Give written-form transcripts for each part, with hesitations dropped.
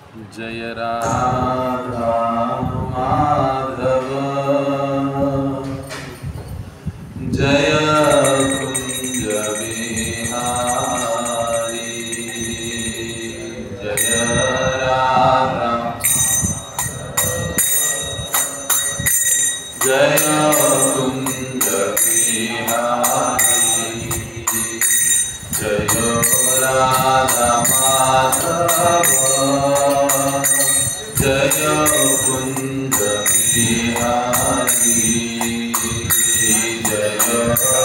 जय राधा माधव जय कुंज बिहारी जय राधा जय कुंज बिहारी जय राधा माधव जय कुंज बिहारी जय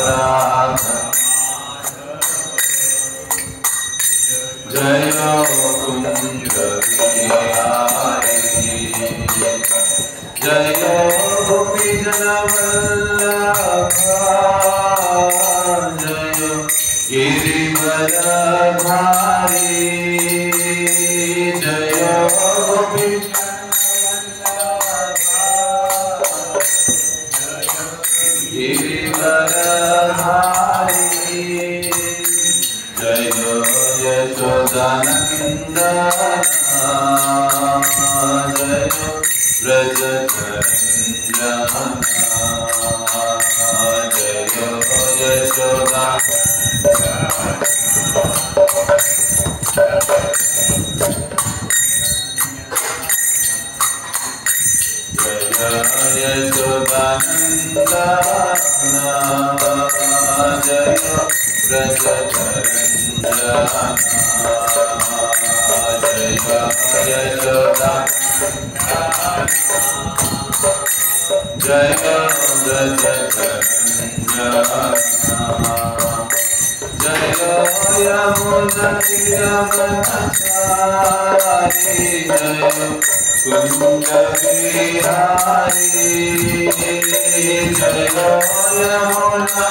राधा जय कुंज बिहारी जय गोपी जनवल्लभ जय गिरिवरधारी जय गोपी गिरिवरधारी जय यशोदानंदन जय व्रजचंद्रन जय यशोदा जय यशोदानंदन जय व्रजचंद्रन जय यशोदा जय व्रजचंद्रन जय यमुना तीरवनचारी जय कुंज बिहारी जय यमुना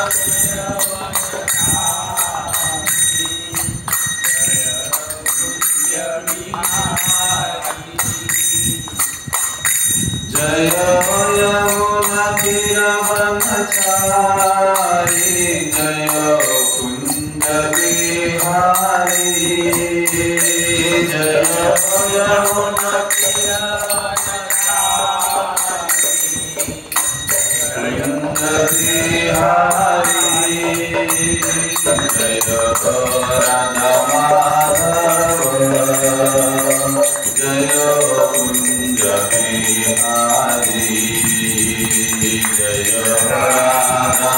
जय यमुना तीरवनचारी जय कुंज बिहारी जय यमुना कुंज बिहारी जय राधा माधव जय कुंज बिहारी जय राधा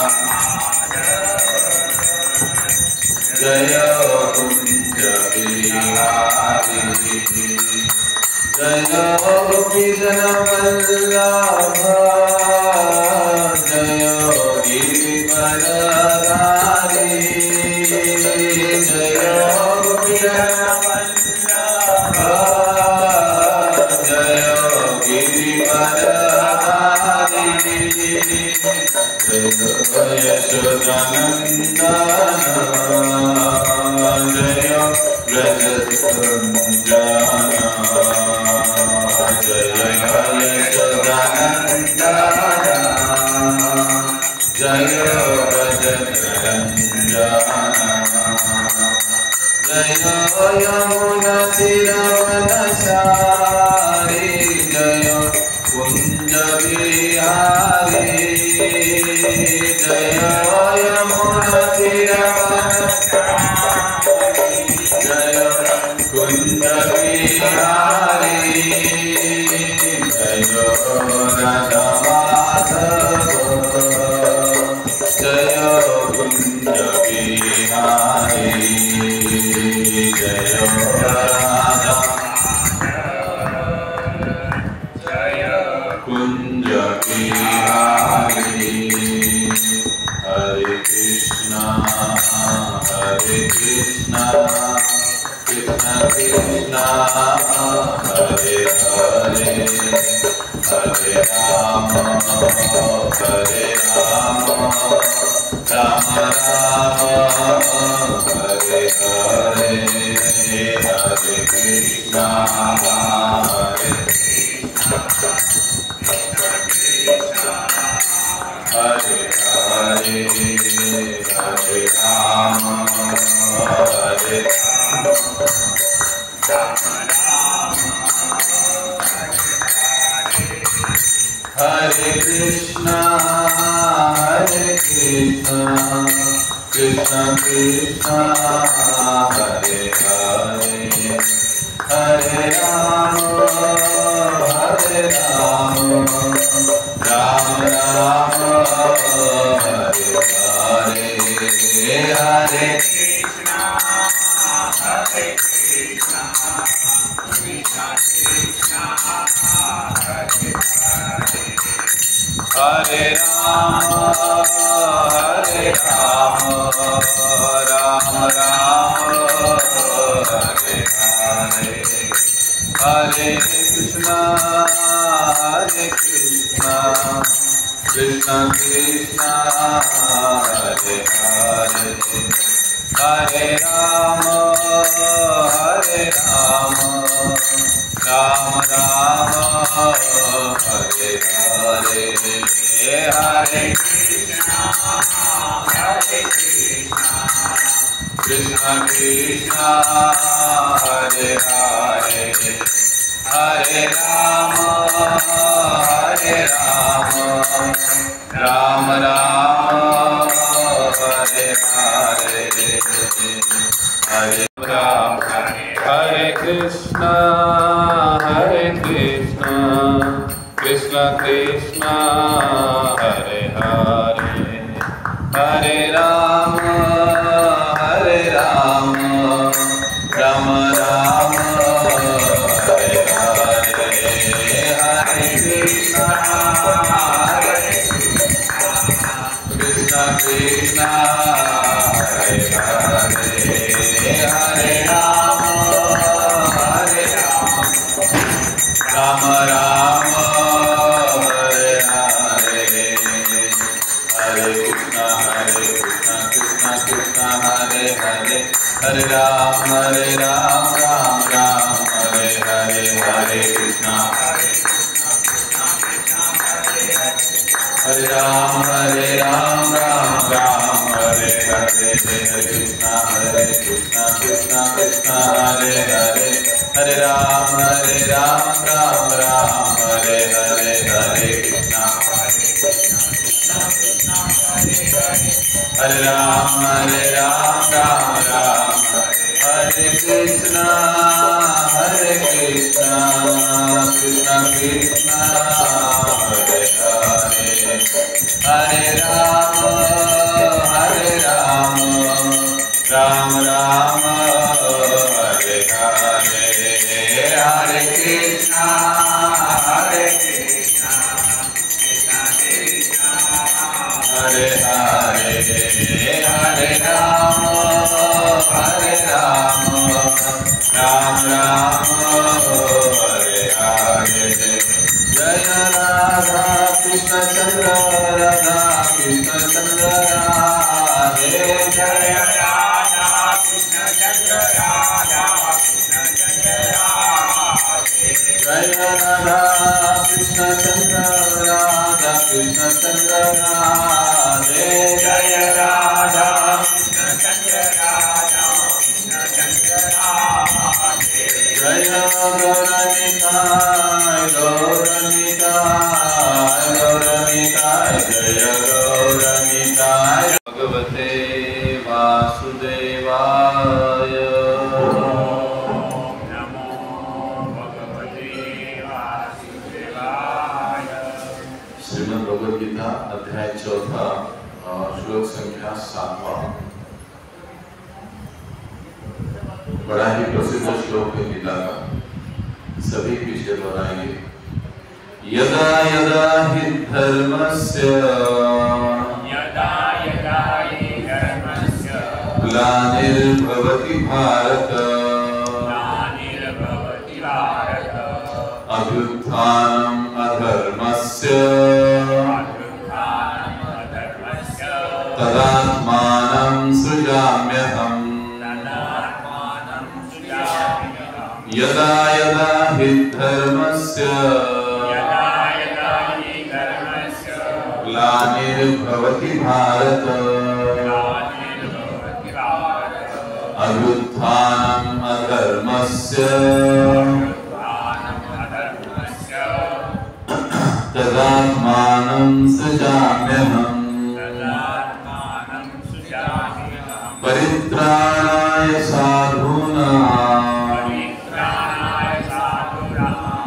जय कुंज बिहारी जय गोपी जनवल्लभ जय गिरिवरधारी जय गोपी जनवल्लभ जय गिरिवरधारी जय यशोदानंदन जय व्रजचंद्रन जय यशोदानंदन जय व्रजचंद्रन जय यमुना तीरवनचारी जय कुंज बिहारी जय यमुना तीरवनचारी जय कुंज बिहारी जय राधा माधव जय कुंज बिहारी जय राधा जय कुंज बिहारी हरे कृष्णा कृष्ण कृष्ण हरे हरे हरे राम राम राम हरे हरे हरे कृष्णा हरे हरे हरे हरे राम हरे Hare Krishna, Krishna Krishna, Hare Hare, Hare Rama, Rama Rama, Hare Hare, Hare Krishna, Krishna Krishna, Hare Hare, Hare Rama, Rama Rama, Hare Hare, Hare Krishna, Krishna Krishna, Hare Hare, Hare Rama, Rama Rama, Hare Hare, Hare Krishna, Krishna Krishna, Hare Hare, Hare Rama, Rama Rama, Hare Hare, Hare Rama, Hare Krishna, Krishna Krishna, Hare Hare, Hare Rama, Rama Rama, Hare Hare, Hare Krishna, Krishna Krishna, Hare Hare, Hare Rama, Rama Rama, Hare Hare, Hare Krishna, Krishna Krishna, Hare Hare, Hare Ram, Hare Ram, Ram Ram, Hare Hare, Hare Krishna, Hare Ram, Hare Ram, Ram Ram, Hare Hare, Hare Krishna, Krishna Krishna, Hare Hare, Hare Ram, Hare Ram, Ram Ram, Hare Hare, Hare Krishna, Hare Ram, Hare Ram, Ram Ram, Hare Krishna, Krishna Krishna, Hare Hare, Hare Ram, Ram Ram, Hare Hare, Hare Krishna, Krishna Krishna, Hare Hare, Hare Ram, Ram Ram, Hare Hare, Jaya Radha Krishna Chandra, Radha Krishna Chandra Radhe, Jaya Radha Krishna Chandra, Radha Krishna Chandra Radhe, Jaya Radha Krishna Chandra, Radha Krishna Chandra Radhe, Jaya Radha Krishna Chandra, Radha Krishna Chandra Radhe, Jaya Gaura Nitai, Gaura Nitai, Gaura Nitai, Jaya Gaura Nitai, Bhagavate Vasudevaya. Namo Bhagavate Vasudevaya. Shrimad Bhagavad Gita अध्याय 4 श्लोक संख्या 7। बड़ा ही प्रसिद्ध श्लोक है गीता का, सभी पीछे दोहराएंगे। यदा यदा हि धर्मस्य ग्लानिर्भवति भारत अभ्युत्थानम् अधर्मस्य तदात्मानं सृजाम्यहम्। यदा यदा हि धर्मस्य ग्लानिर्भवति भारत अभ्युत्थानम् अधर्मस्य अधर्मस्य तदात्मानं सृजाम्यहम् परित्राणाय साधूनां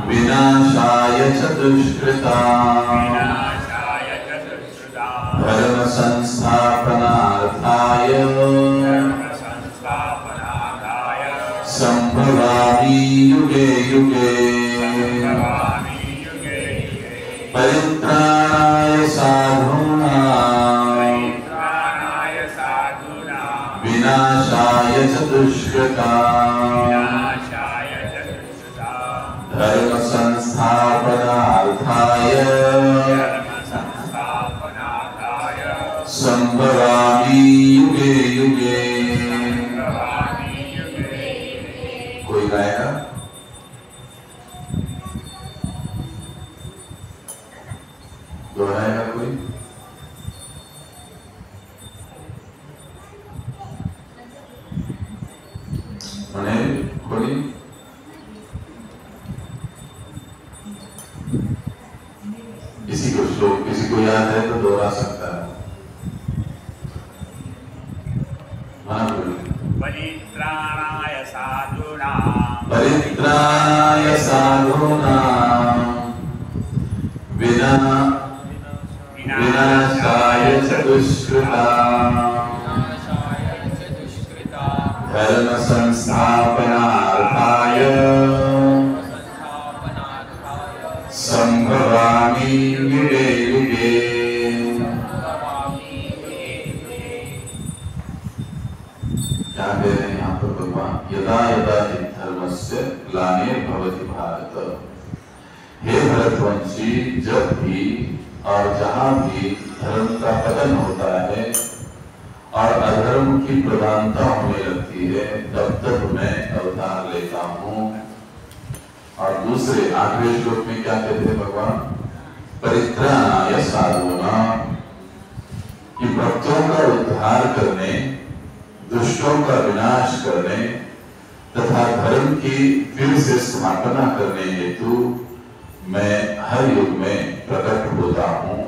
विनाशाय च दुष्कृतां धर्म संस्थापनार्थाय संभवामि युगे युगे परित्राणाय साधूनां विनाशाय च दुष्कृतां धर्म संस्थापनार्थाय संभवामि युगे युगे। कोई गाएगा? दोहराएगा कोई? कोई? किसी को श्लोक किसी को याद है तो दोहरा सकता है। परित्राणाय साधूनां विनाशाय च दुष्कृतां धर्म संस्थापनार्थाय संभवामि युगे युगे। क्या कह रहे हैं यहाँ पर भगवान? यदा यदा हि धर्मस्य ग्लानिर्भवति भारत। हे भरतवंशी, जब भी और जहां भी धर्म का पतन होता है और अधर्म की प्रधानता होने लगती है, तब तक मैं अवतार लेता हूँ। और दूसरे 8वें श्लोक में क्या कहते हैं भगवान? परित्राणाय साधूनां, कि भक्तों का उद्धार करने, दुष्टों का विनाश करने तथा धर्म की फिर से स्थापना करने हेतु मैं हर युग में प्रकट होता हूँ।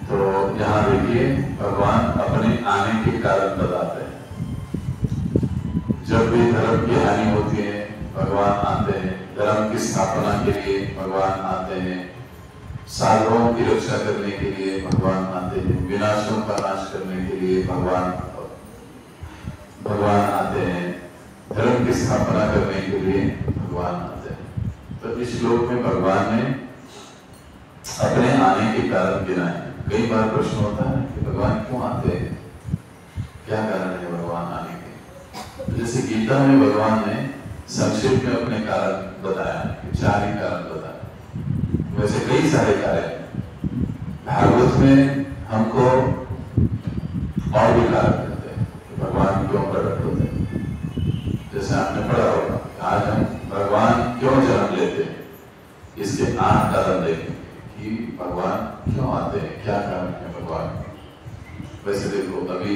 तो यहाँ देखिए भगवान अपने आने के कारण बताते हैं। जब भी धर्म की हानि होती है भगवान आते हैं, धर्म की स्थापना के लिए भगवान आते हैं, साधुओं की रक्षा करने के लिए भगवान आते हैं, विनाशों का नाश करने के लिए भगवान आते हैं, धर्म की स्थापना करने के लिए भगवान आते हैं। तो इस श्लोक में भगवान ने अपने आने के कारण गिनाए। कई बार प्रश्न होता है कि भगवान क्यों आते हैं, क्या कारण है भगवान आने के? तो जैसे गीता में भगवान ने संक्षेप में अपने कारण बताया, 4 ही कारण बताया। वैसे कई सारे कारण हैं। भागवत में हमको और भी कारण मिलते हैं कि भगवान क्यों प्रकट होते हैं। जैसे आपने पढ़ा होगा, आज हम भगवान क्यों जन्म लेते हैं, इसके 8 कारण देखेंगे कि भगवान क्यों आते हैं, क्या कारण है भगवान। वैसे देखो अभी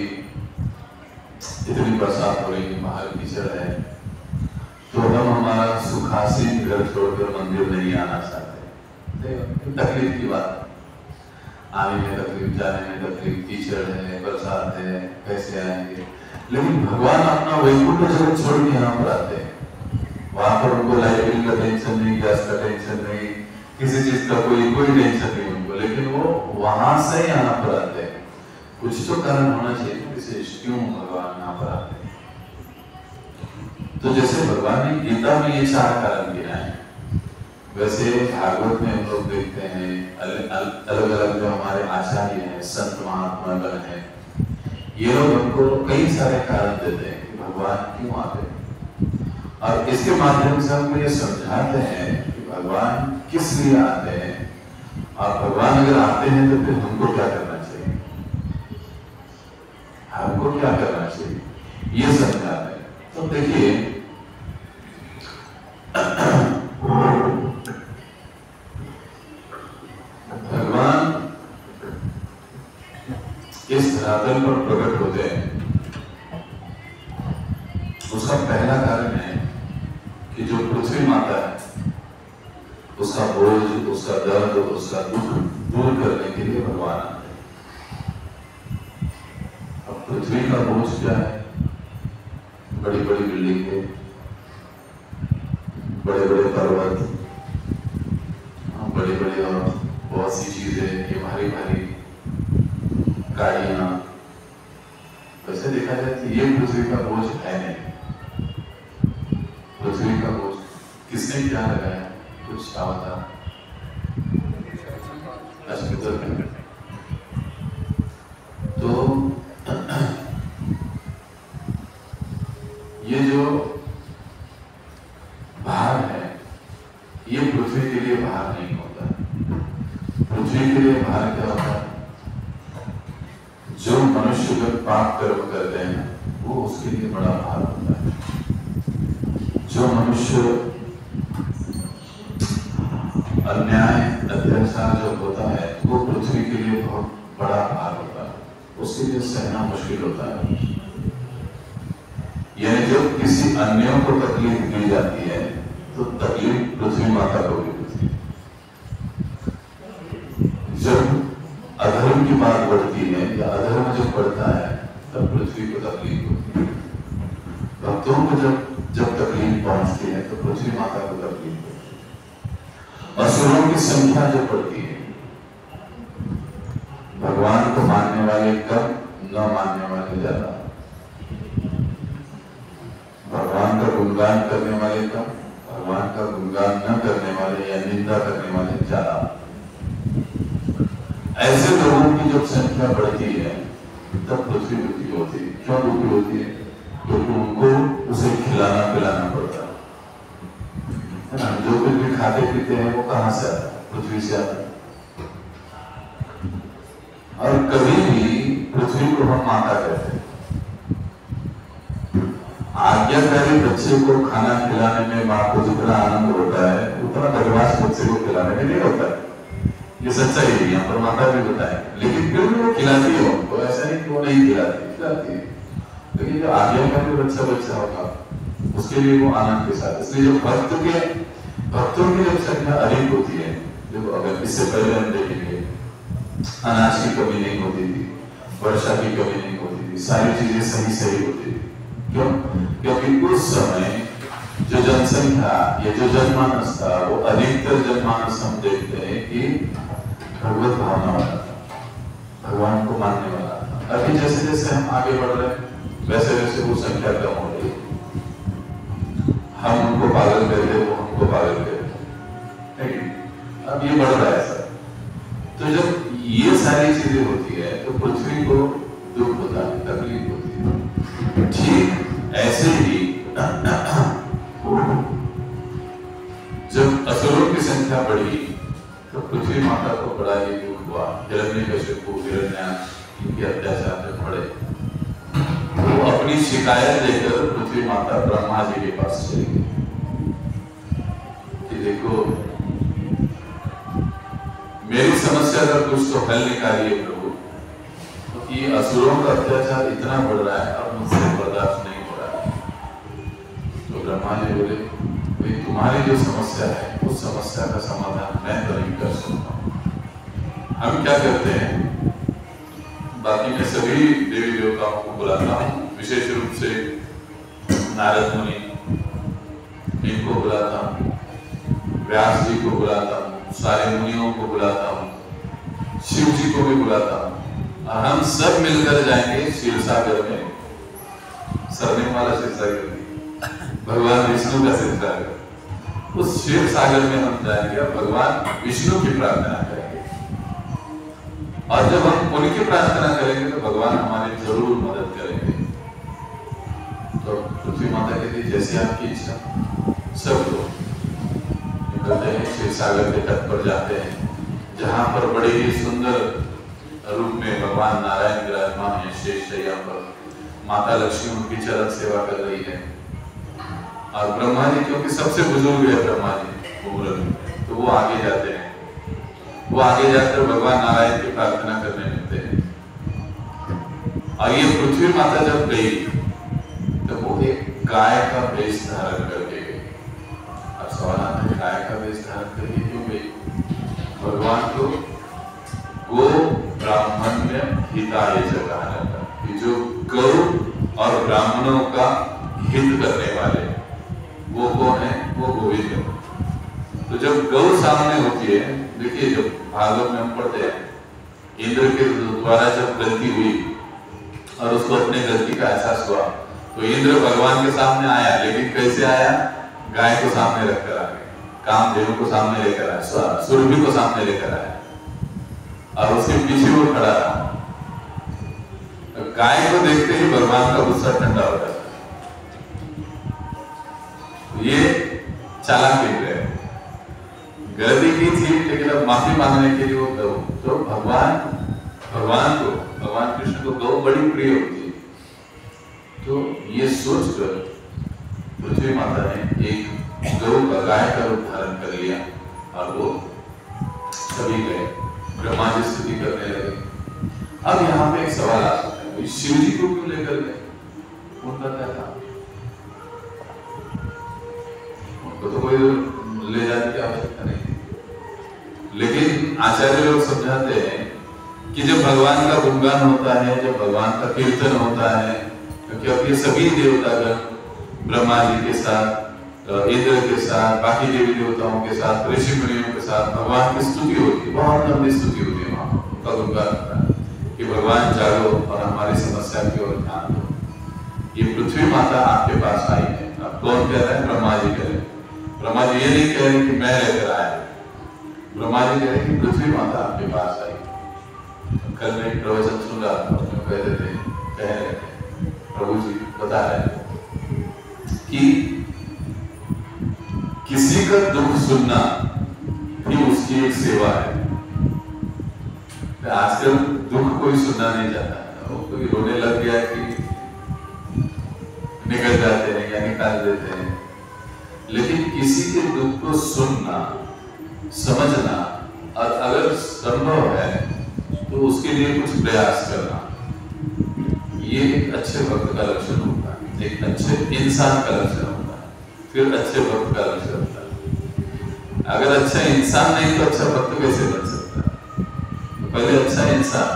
इतनी बरसात हो रही है, बाहर कीचड़ है, तो हम हमारा सुखासीन घर छोड़कर मंदिर नहीं आना चाहते। तकलीफ की बात, आने में तकलीफ, जाने में तकलीफ, कीचड़ है, बरसात है, कैसे आएंगे। लेकिन भगवान अपना वैकुंठ जगत छोड़ के यहाँ पर आते हैं। वहां पर उनको लाइब्रेरी का टेंशन नहीं, गैस का टेंशन नहीं, किसी चीज का कोई टेंशन नहीं उनको, लेकिन वो वहां से यहाँ पर आते हैं। कुछ तो कारण होना चाहिए विशेष, क्यों भगवान यहाँ पर आते हैं। तो जैसे भगवान ने गीता में ये 4 कारण गिनाए, वैसे भागवत में हम लोग देखते हैं अलग अलग जो हमारे आचार्य हैं, संत महात्मा गण हैं, ये लोग हमको कई सारे कारण देते हैं कि भगवान क्यों आते हैं। और इसके माध्यम से हमको ये समझाते हैं कि भगवान किस लिए आते हैं, और भगवान अगर आते हैं तो फिर हमको क्या करना चाहिए, हमको क्या करना चाहिए, ये समझाते हैं। तो देखिए भगवान इस धरातल पर प्रकट होते हैं उसका पहला कारण है कि जो पृथ्वी माता है उसका बोझ, उसका दर्द, उसका दुख दूर करने के लिए भगवान आते हैं। अब पृथ्वी का बोझ क्या है? बड़ी बड़ी बिल्डिंगें, बड़े बड़े पर्वत, बड़ी बड़ी और बहुत सी चीजें, ये भारी भारी गाड़ियां। वैसे देखा जाए तो ये पृथ्वी का बोझ है नहीं। पृथ्वी का बोझ किसने क्या लगाया? कुछ आवता तो ये जो भार है ये पृथ्वी के लिए भार नहीं होता। पृथ्वी के लिए भार क्या होता है? जो मनुष्य जब पाप कर्म करते हैं वो उसके लिए बड़ा भार होता है। जो मनुष्य अन्याय अत्याचार जब होता है वो पृथ्वी के लिए बहुत बड़ा भार होता है, उसके लिए सहना मुश्किल होता है। यानी जब किसी अन्य को तकलीफ दी जाती है तो तकलीफ पृथ्वी माता को भी होती है। जब अधर्म की बात बढ़ती है या अधर्म जब बढ़ता है तब पृथ्वी को तकलीफ होती है। भक्तों को जब तकलीफ पहुंचती है तो पृथ्वी माता को तकलीफ होती है। असुरों की संख्या जब बढ़ती है, भगवान को मानने वाले कम, न मानने वाले ज्यादा। भगवान का गुणगान करने वाले कम, भगवान का गुणगान न करने वाले या निंदा करने वाले ज्यादा। ऐसे लोगों की जब संख्या बढ़ती है तब पृथ्वी दुखी होती है। क्यों दुखी होती है? क्योंकि उनको उसे खिलाना पिलाना पड़ता है ना। जो कुछ भी खाते पीते हैं वो कहां से आता है? पृथ्वी से आता है। और कभी भी पृथ्वी को हम माता कहते हैं। आज्ञाकारी बच्चे को खाना खिलाने में माँ को जितना आनंद होता है उतना बदमाश बच्चे को खिलाने में नहीं होता है। ये सच्चाई है, यहाँ पर माता भी बताए। लेकिन फिर भी वो खिलाती है उनको, ऐसा नहीं कि वो नहीं खिलाती है। लेकिन जो आज्ञाकारी बच्चा होगा उसके लिए वो आनंद के साथ। इसलिए जो भक्तों की जब संख्या अधिक होती है, जो अगर इससे पहले हम देखेंगे अनाज की कमी नहीं होती थी, वर्षा की कमी नहीं होती थी, सारी चीजें सही होती थी। क्यों? क्योंकि उस समय जो जनसंख्या या जो जनमानस था वो अधिकतर जनमानस हम देखते हैं कि भगवत भावना वाला था, भगवान को मानने वाला था। अभी जैसे जैसे हम आगे बढ़ रहे हैं वैसे वैसे वो संख्या कम हो रही है। हम उनको पागल करते, वो हमको पागल करते। अब ये बढ़ रहा है सर। तो जब ये सारी चीजें होती है तो पृथ्वी को दुख होता है, तकलीफ होती है। ठीक ऐसे ही जब असुरों की संख्या बढ़ी तो पृथ्वी माता को बड़ा ही दुख हुआ। हिरण्यकशिपु, हिरण्याक्ष इनके अत्याचार में पड़े। वो अपनी शिकायत लेकर पृथ्वी माता ब्रह्मा जी के पास चली गई कि देखो मेरी समस्या का कुछ तो हल निकालिए प्रभु, क्योंकि तो असुरों का अत्याचार इतना बढ़ रहा है और मुझसे बर्दाश्त नहीं हो रहा है। तो ब्रह्मा जी बोले भाई तुम्हारी जो समस्या है उस समस्या का समाधान मैं तो नहीं कर सकता हूँ। हम क्या करते हैं, बाकी मैं सभी देवी देवताओं को बुलाता हूँ, विशेष रूप से नारद मुनि इनको बुलाता हूँ, व्यास जी को बुलाता हूँ, सारे मुनियों को बुलाता हूँ, शिव जी को भी बुलाता हूँ और हम सब मिलकर जाएंगे क्षीर सागर में। सरनेम वाला क्षीर सागर, भगवान विष्णु का क्षीर सागर। उस क्षीर सागर में हम जाएंगे और भगवान विष्णु की प्रार्थना करेंगे। और जब हम उनकी प्रार्थना करेंगे तो भगवान हमारी जरूर मदद करेंगे। तो पृथ्वी माता कहती जैसे आपकी इच्छा। सब लोग निकलते हैं, क्षीर सागर के तट पर जाते हैं, जहां पर बड़े ही सुंदर रूप में भगवान नारायण विराजमान है शेष शैया पर। माता लक्ष्मी उनकी चरण सेवा कर रही है और ब्रह्मा जी क्योंकि सबसे बुजुर्ग है ब्रह्मा जी उम्र में, तो वो आगे जाते हैं। वो आगे जाकर भगवान नारायण की प्रार्थना करने लगते हैं। और ये पृथ्वी माता जब गई तो वो एक गाय का वेश धारण करके गई। अब सवाल आता है गाय का वेश धारण करके क्यों गई? भगवान को गो ब्राह्मण्य हिताय कहा जाता है कि जो गौ और ब्राह्मणों का हित करने वाले वो कौन है? वो गोविंद है। तो जब गौ सामने होती है, देखिए जब भागवत में हम पढ़ते हैं इंद्र के द्वारा जब गलती हुई और उसको अपने गलती का एहसास हुआ तो इंद्र भगवान के सामने आया, लेकिन कैसे आया? गाय को सामने रखकर आ गया, कामधेनु को सामने लेकर आया, सुरभि को सामने लेकर आया और उसके पीछे वो खड़ा रहा। गाय को देखते ही भगवान का गुस्सा ठंडा हो जाता। ये चालाक इंद्र है, गलती की थी लेकिन अब माफी मांगने के लिए वो गौ, तो भगवान कृष्ण को गौ बड़ी प्रिय होती है। तो ये सोचकर पृथ्वी माता ने एक गौ का गाय का रूप धारण कर लिया और वो सभी गए ब्रह्मा जी स्तुति करने लगे। अब यहाँ पे एक सवाल आ सकता है, शिव जी को क्यों लेकर गए? उनका क्या था? उनको तो कोई ले जाने की आवश्यकता नहीं थी, लेकिन आचार्य लोग समझाते हैं कि जब भगवान का गुणगान होता है, जब भगवान का कीर्तन होता है, क्योंकि अब ये सभी देवतागण ब्रह्मा जी के साथ, इंद्र के साथ, बाकी देवी देवताओं के साथ, ऋषि मुनियों के साथ भगवान की स्तुति होती है, बहुत लंबी स्तुति होती है, वहां उनका गुणगान होता है कि भगवान जागो और हमारी समस्या की ओर ध्यान दो। ये पृथ्वी माता आपके पास आई है। अब कौन कह रहा है? ब्रह्मा जी कह रहे हैं। ब्रह्मा जी ये नहीं कह रहे कि मैं लेकर आया, ब्रह्मा जी कह रहे कि पृथ्वी माता आपके पास आई। कल मैं एक प्रवचन सुन रहा था, उसमें कह रहे थे प्रभु जी बता रहे थे कि किसी का दुख सुनना भी उसकी एक सेवा है। आजकल दुख कोई सुनना नहीं चाहता, वो कोई रोने लग गया कि निकल जाते हैं या निकाल देते हैं, लेकिन किसी के दुख को सुनना, समझना और अगर संभव है तो उसके लिए कुछ प्रयास करना, ये एक अच्छे भक्त का लक्षण होता है, एक अच्छे इंसान का लक्षण होता है, फिर अच्छे भक्त का लक्षण होता है। अगर अच्छा इंसान नहीं तो अच्छा भक्त कैसे बन सकता है? तो पहले अच्छा इंसान।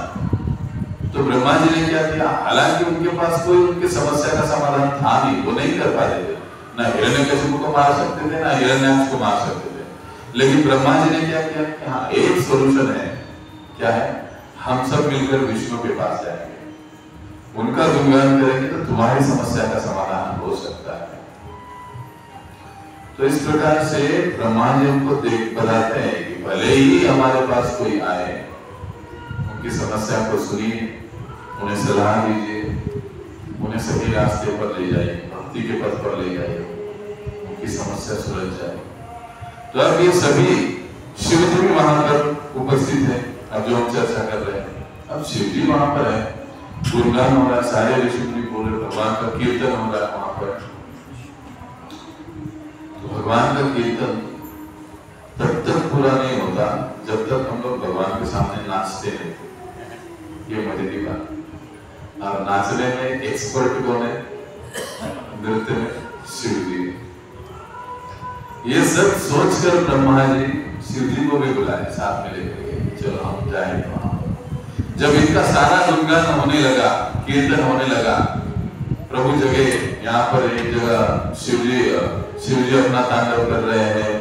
तो ब्रह्मा जी ने क्या किया? हालांकि उनके पास कोई उनकी समस्या का समाधान था नहीं, वो नहीं कर पाते थे, ना हिरण्यकशिपु को मार सकते थे, ना हिरण्याक्ष को मार सकते थे, लेकिन ब्रह्मा जी ने क्या किया कि हाँ एक सोल्यूशन है। क्या है? हम सब मिलकर विष्णु के पास जाएंगे, उनका गुणगान करेंगे तो तुम्हारी समस्या का समाधान हो सकता है। तो इस प्रकार से ब्रह्मा जी उनको बताते हैं कि भले ही हमारे पास कोई आए, उनकी समस्या को सुनिए, उन्हें सलाह दीजिए, उन्हें सही रास्ते पर ले जाइए, भक्ति के पथ पर ले जाइए, उनकी समस्या सुलझ जाए। तो अब ये सभी शिव जी भी वहां पर उपस्थित है। अब जो हम चर्चा कर रहे हैं, अब शिव जी वहां पर है, गुणगान हो रहा है, सारे ऋषि मुनि बोल रहे, भगवान का कीर्तन हो रहा है वहां पर। तो भगवान का कीर्तन तब तक पूरा नहीं होता जब तक हम लोग भगवान के सामने नाचते नहीं। ये मजे की बात। और नाचने में एक्सपर्ट कौन है? नृत्य में शिव जी। ये सब सोचकर ब्रह्मा जी शिव जी को भी बुलाए, साथ में लेकर के चलो हम जाए वहां। जब इनका सारा गुणगान होने लगा, कीर्तन होने लगा, प्रभु जगह यहाँ पर एक जगह शिव जी अपना तांडव कर रहे हैं,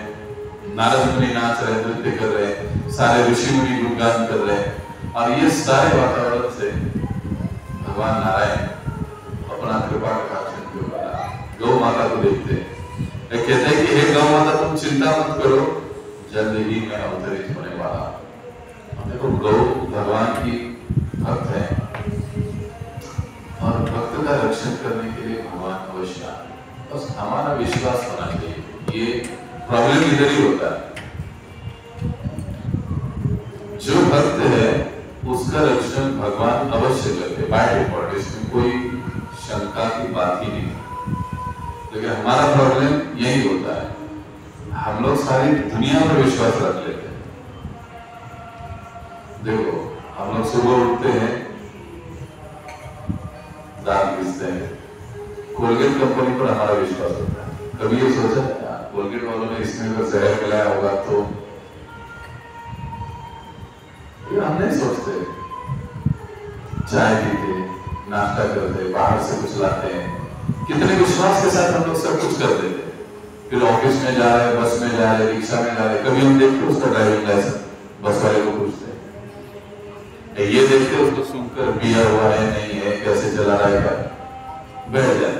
नारद मुनि नाच रहे, नृत्य कर रहे हैं, सारे ऋषि मुनि गुणगान कर रहे हैं, और ये सारे वातावरण से भगवान नारायण अपना कृपा कटाक्ष गौ माता को देखते हैं। कहते हैं कि हे गौ माता तुम चिंता मत करो, जल्द ही मैं अवतरित होने वाला। देखो गौ भगवान की भक्त है और भक्त का रक्षण करने के लिए भगवान अवश्य आए, बस हमारा विश्वास होना चाहिए। ये प्रॉब्लम इधर ही होता है, जो भक्त है उसका रक्षण भगवान अवश्य करते बाय डिफॉल्ट, इसमें कोई शंका की बात ही नहीं। लेकिन हमारा प्रॉब्लम यही होता है, हम लोग सारी दुनिया पर विश्वास रख लेते हैं। देखो हम लोग सुबह उठते हैं, दांत घिसते हैं, कोलगेट कंपनी पर हमारा विश्वास होता है। कभी ये सोचा कोलगेट वालों ने इसमें अगर जहर मिलाया होगा तो? ये हम नहीं सोचते। चाय पीते, नाश्ता करते, बाहर से कुछ लाते हैं, कितने विश्वास के साथ हम लोग सब कुछ कर देते। फिर ऑफिस में जा रहे, बस में जा रहे, रिक्शा में जा रहे, कभी हम देखते उसका ड्राइविंग लाइसेंस, बस वाले को पूछते, ये देखते उसको सुनकर पिया हुआ है नहीं है, कैसे चला रहा है, बैठ जाए।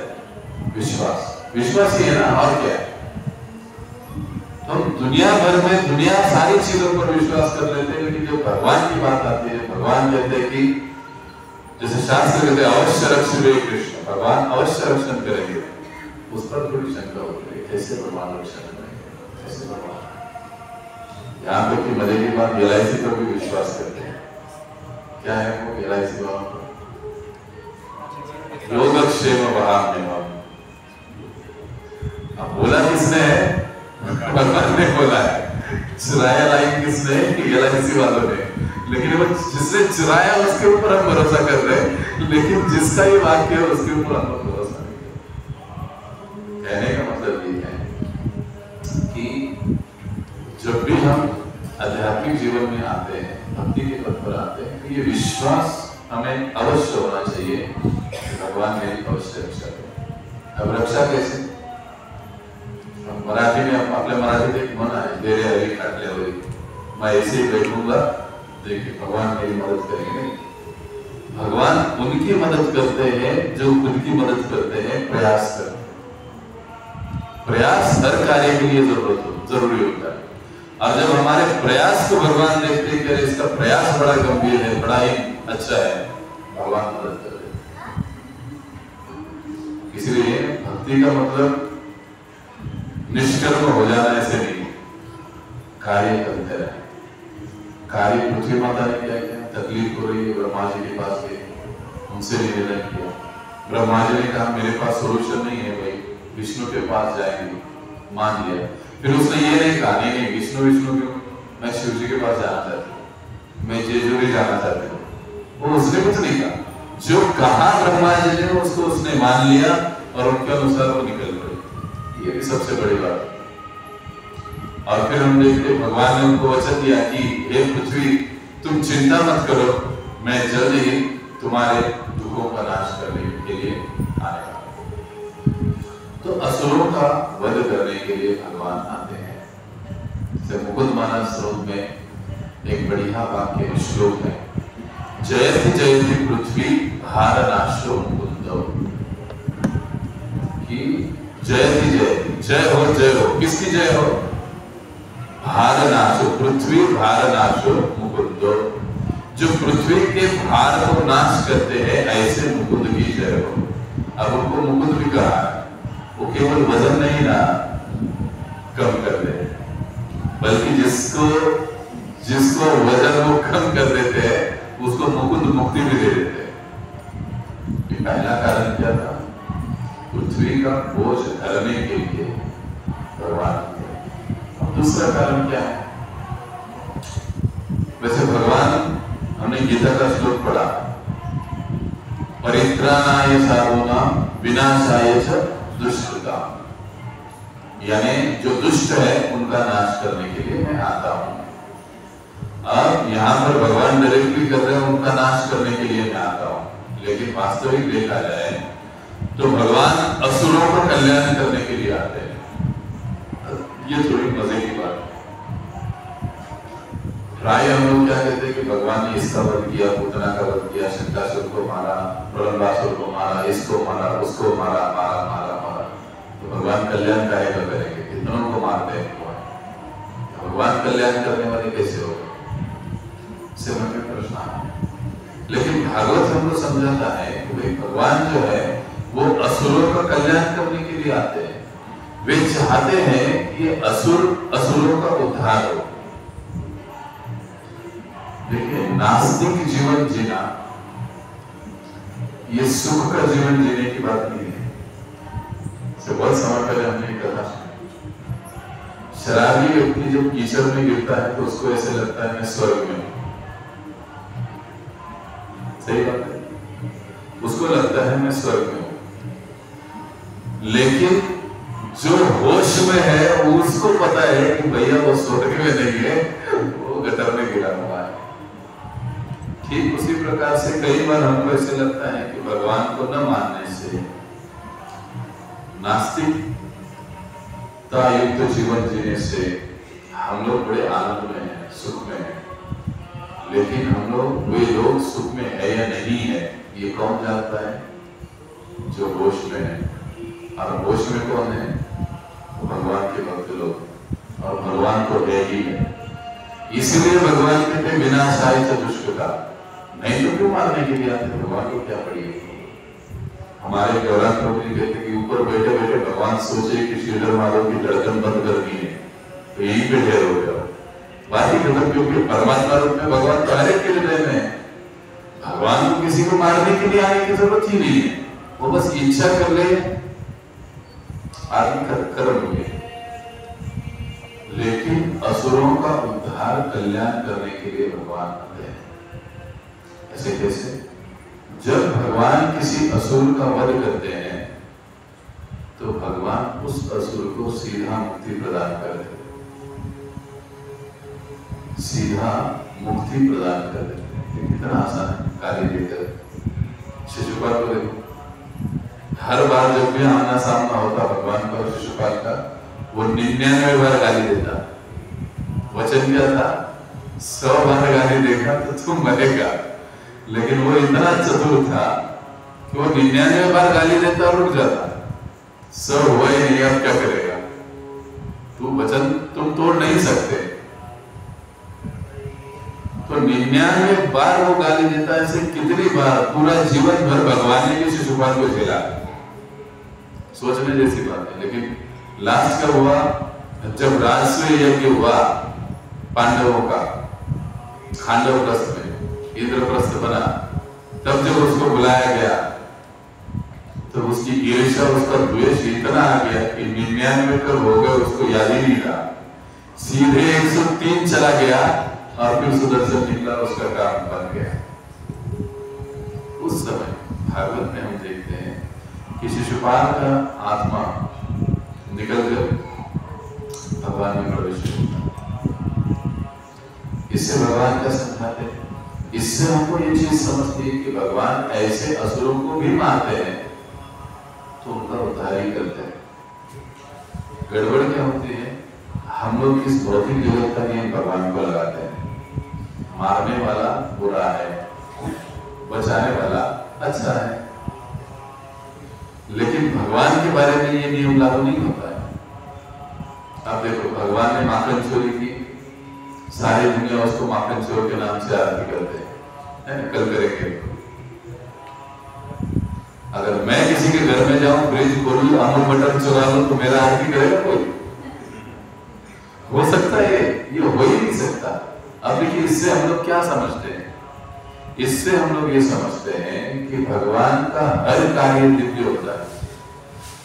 विश्वास, विश्वास ही है ना, और क्या है? हम दुनिया भर में दुनिया सारी चीजों पर विश्वास कर लेते हैं, लेकिन जब भगवान की बात आती है, भगवान कहते हैं कि जैसे शास्त्र कहते हैं अवश्य रक्षिरे कृष्ण, भगवान अवश्य रक्षण करेंगे, उस पर थोड़ी शंका होती है, कैसे भगवान रक्षण करेंगे, कैसे भगवान? यहाँ पे की मजे की बात, LIC पर भी विश्वास करते हैं। क्या है वो LIC वालों पर? योगक्षेम वहाम्यहम्। अब बोला किसने है? भगवान ने बोला है। चुराया लाइन किसने? LIC वालों ने। लेकिन वो जिसने चुराया उसके ऊपर हम भरोसा कर रहे हैं, लेकिन जिसका ये वाक्य है उसके ऊपर हम लोग भरोसा नहीं करते। कहने का मतलब ये है कि जब भी हम आध्यात्मिक जीवन में आते हैं, भक्ति के पथ पर आते हैं, तो ये विश्वास हमें अवश्य होना चाहिए कि भगवान मेरी अवश्य रक्षा करें। अब रक्षा कैसे? मराठी में अपने मराठी में मना है, देरे हरी काटले हरी, मैं ऐसे ही बैठूंगा, देखिए भगवान मेरी मदद करेंगे। भगवान उनकी मदद करते हैं जो उनकी मदद करते हैं, प्रयास करते हैं। प्रयास हर कार्य के लिए जरूरी होता है। और जब हमारे प्रयास को भगवान देखते हैं कि इसका प्रयास बड़ा गंभीर है, बड़ा ही अच्छा है, भगवान मदद कर देते। इसलिए भक्ति का मतलब निष्कर्म हो जाना ऐसे नहीं, कार्य करते रहे। कार्य पृथ्वी माता ने क्या किया? तकलीफ हो रही है, ब्रह्मा जी के पास गए, उनसे निवेदन किया। ब्रह्मा जी ने कहा मेरे पास सोल्यूशन नहीं है भाई, विष्णु के पास जाएंगे, मान लिया। फिर उसने ये नहीं कहा नहीं विष्णु विष्णु क्यों, मैं शिव जी के पास जाना चाहती हूँ, मैं जेजूरी जाना चाहती हूँ। वो उसने कुछ नहीं कहा, जो कहा ब्रह्मा जी ने उसको उसने मान लिया और उनके अनुसार वो निकल गए। ये भी सबसे बड़ी बात। और फिर हम देखते भगवान ने उनको वचन दिया कि हे पृथ्वी तुम चिंता मत करो, मैं जल्द ही तुम्हारे दुखों का नाश करने के लिए आने वाला हूं। तो असुरों का वध करने के लिए भगवान आते हैं। मुकुंद मानस स्रोत में एक बढ़िया वाक्य श्लोक है, जयति जयति पृथ्वी भार नाशो मुकुंदो, कि जयति जयति, जय हो, किसकी जय हो? भार नाशो, पृथ्वी भार नाशो मुकुंदो, जो पृथ्वी के भार को नाश करते हैं ऐसे मुकुंद की जय हो। अब उनको मुकुंद भी कहा, वो केवल वजन नहीं ना कम कर दे, बल्कि जिसको वजन वो कम कर देते हैं उसको मुकुंद मुक्ति भी दे देते हैं। ये पहला कारण क्या था? पृथ्वी का बोझ हरने के लिए भगवान। दूसरा कारण क्या है? वैसे भगवान, हमने गीता का श्लोक पढ़ा, परित्राणाय साधूनां विनाशाय च दुष्कृतां, यानी जो दुष्ट है उनका नाश करने के लिए मैं आता हूं। अब यहाँ पर भगवान डायरेक्टली कर रहे हैं उनका नाश करने के लिए मैं आता हूं, लेकिन वास्तविक देखा जाए तो भगवान असुरों का कल्याण करने के लिए आते हैं। ये थोड़ी मजे की बात है। प्राय हम लोग क्या कहते हैं कि भगवान ने इसका वध किया, पूतना का वध किया, शंकासुर को मारा, प्रलंबासुर को मारा, इसको मारा, उसको मारा, तो भगवान कल्याण काहे का करेंगे? कितनों को मारते हैं भगवान कल्याण करने वाले कैसे हो? इससे मन में प्रश्न आता है। लेकिन भागवत हमको समझाता है कि भाई भगवान जो है वो असुरों का कल्याण करने के लिए आते हैं। वे चाहते हैं कि असुरों का उद्धार हो। देखिए, नास्तिक जीवन जीना ये सुख का जीवन जीने की बात नहीं है। बहुत समय पहले हमने कहा, शराबी व्यक्ति जब कीचड़ में गिरता है तो उसको ऐसे लगता है मैं स्वर्ग में हूं। सही बात है, उसको लगता है मैं स्वर्ग में हूं। लेकिन जो होश में है उसको पता है कि भैया वो स्वर्ग में नहीं है, वो गटर में गिरा हुआ है। ठीक उसी प्रकार से कई बार हमको ऐसे लगता है कि भगवान को न मानने से, नास्तिकता युक्त जीवन जीने से हम लोग बड़े आनंद में हैं, सुख में हैं। लेकिन हम लोग, वे लोग सुख में है या नहीं है, ये कौन जानता है? जो होश में है। और होश में कौन है? भगवान के भक्त लोग, और भगवान तो है ही है। इसलिए भगवान कहते विनाशाय च दुष्कृता, नहीं तो क्यों मारने के लिए आते? भगवान को क्या पड़ी? हमारे गौरांग प्रभु जी कहते कि ऊपर बैठे बैठे भगवान सोचे कि श्रीधर माधव की धड़कन बंद करनी है तो यहीं पे ढेर हो जाओ, बाकी खत्म। क्योंकि परमात्मा रूप में भगवान तो हर एक के हृदय में है। भगवान को किसी को मारने के लिए आने की जरूरत ही नहीं है, वो बस इच्छा कर ले, आदमी कर्म हुए। लेकिन असुरों का उद्धार, कल्याण करने के लिए भगवान आते हैं। ऐसे कैसे? जब भगवान किसी असुर का वध करते हैं तो भगवान उस असुर को सीधा मुक्ति प्रदान करते हैं, सीधा मुक्ति प्रदान कर देते हैं। कितना आसान है गाली देकर। शिशुपाल को देखो, हर बार जब भी आमना सामना होता भगवान का और शिशुपाल का, वो 99 बार गाली देता। वचन क्या था? 100 बार गाली देगा तो तुम मरेगा। लेकिन वो इतना चतुर था कि वो 99 बार गाली देता और रुक जाता। 100 हुआ ही नहीं, अब क्या करेगा? तू वचन तुम तोड़ नहीं सकते। तो 99 बार वो गाली देता है। ऐसे कितनी बार पूरा जीवन भर भगवान ने भी शिशुपाल को झेला। सोचने जैसी बात है। लेकिन लास्ट का हुआ जब राजस्व यज्ञ हुआ पांडवों का, खांडव प्रस्थ में इंद्रप्रस्थ बना, तब जब उसको बुलाया गया तो उसकी ईर्ष्या, उसका द्वेष इतना आ गया कि 99 कब हो गए उसको याद ही नहीं रहा। सीधे 103 चला गया और फिर सुदर्शन निकला, उसका काम बन गया। उस समय भागवत में हम देखते हैं कि शिशुपाल का आत्मा निकलकर भगवान में प्रवेश होता। इससे भगवान क्या समझाते हैं? इससे हमको ये चीज समझती है कि भगवान ऐसे असुरों को भी मारते हैं तो उनका उद्धार ही करते हैं। गड़बड़ क्या होती है? हम लोग इस भौतिक जगत का नियम भगवान को लगाते हैं। मारने वाला बुरा है, बचाने वाला अच्छा है। लेकिन भगवान के बारे में ये नियम लागू नहीं होता है। अब देखो, भगवान ने माखन चोरी की, सारी दुनिया उसको माखन चोर के नाम से आरती करते हैं, कल करेंगे। अगर मैं किसी के घर में जाऊं, फ्रिज खोलूं, अमूल बटर चुरा लूं तो मेरा आरती करेगा कोई? हो सकता है? ये हो ही नहीं सकता। अब देखिए, इससे हम लोग क्या समझते हैं? इससे हम लोग ये समझते हैं कि भगवान का हर कार्य दिव्य होता है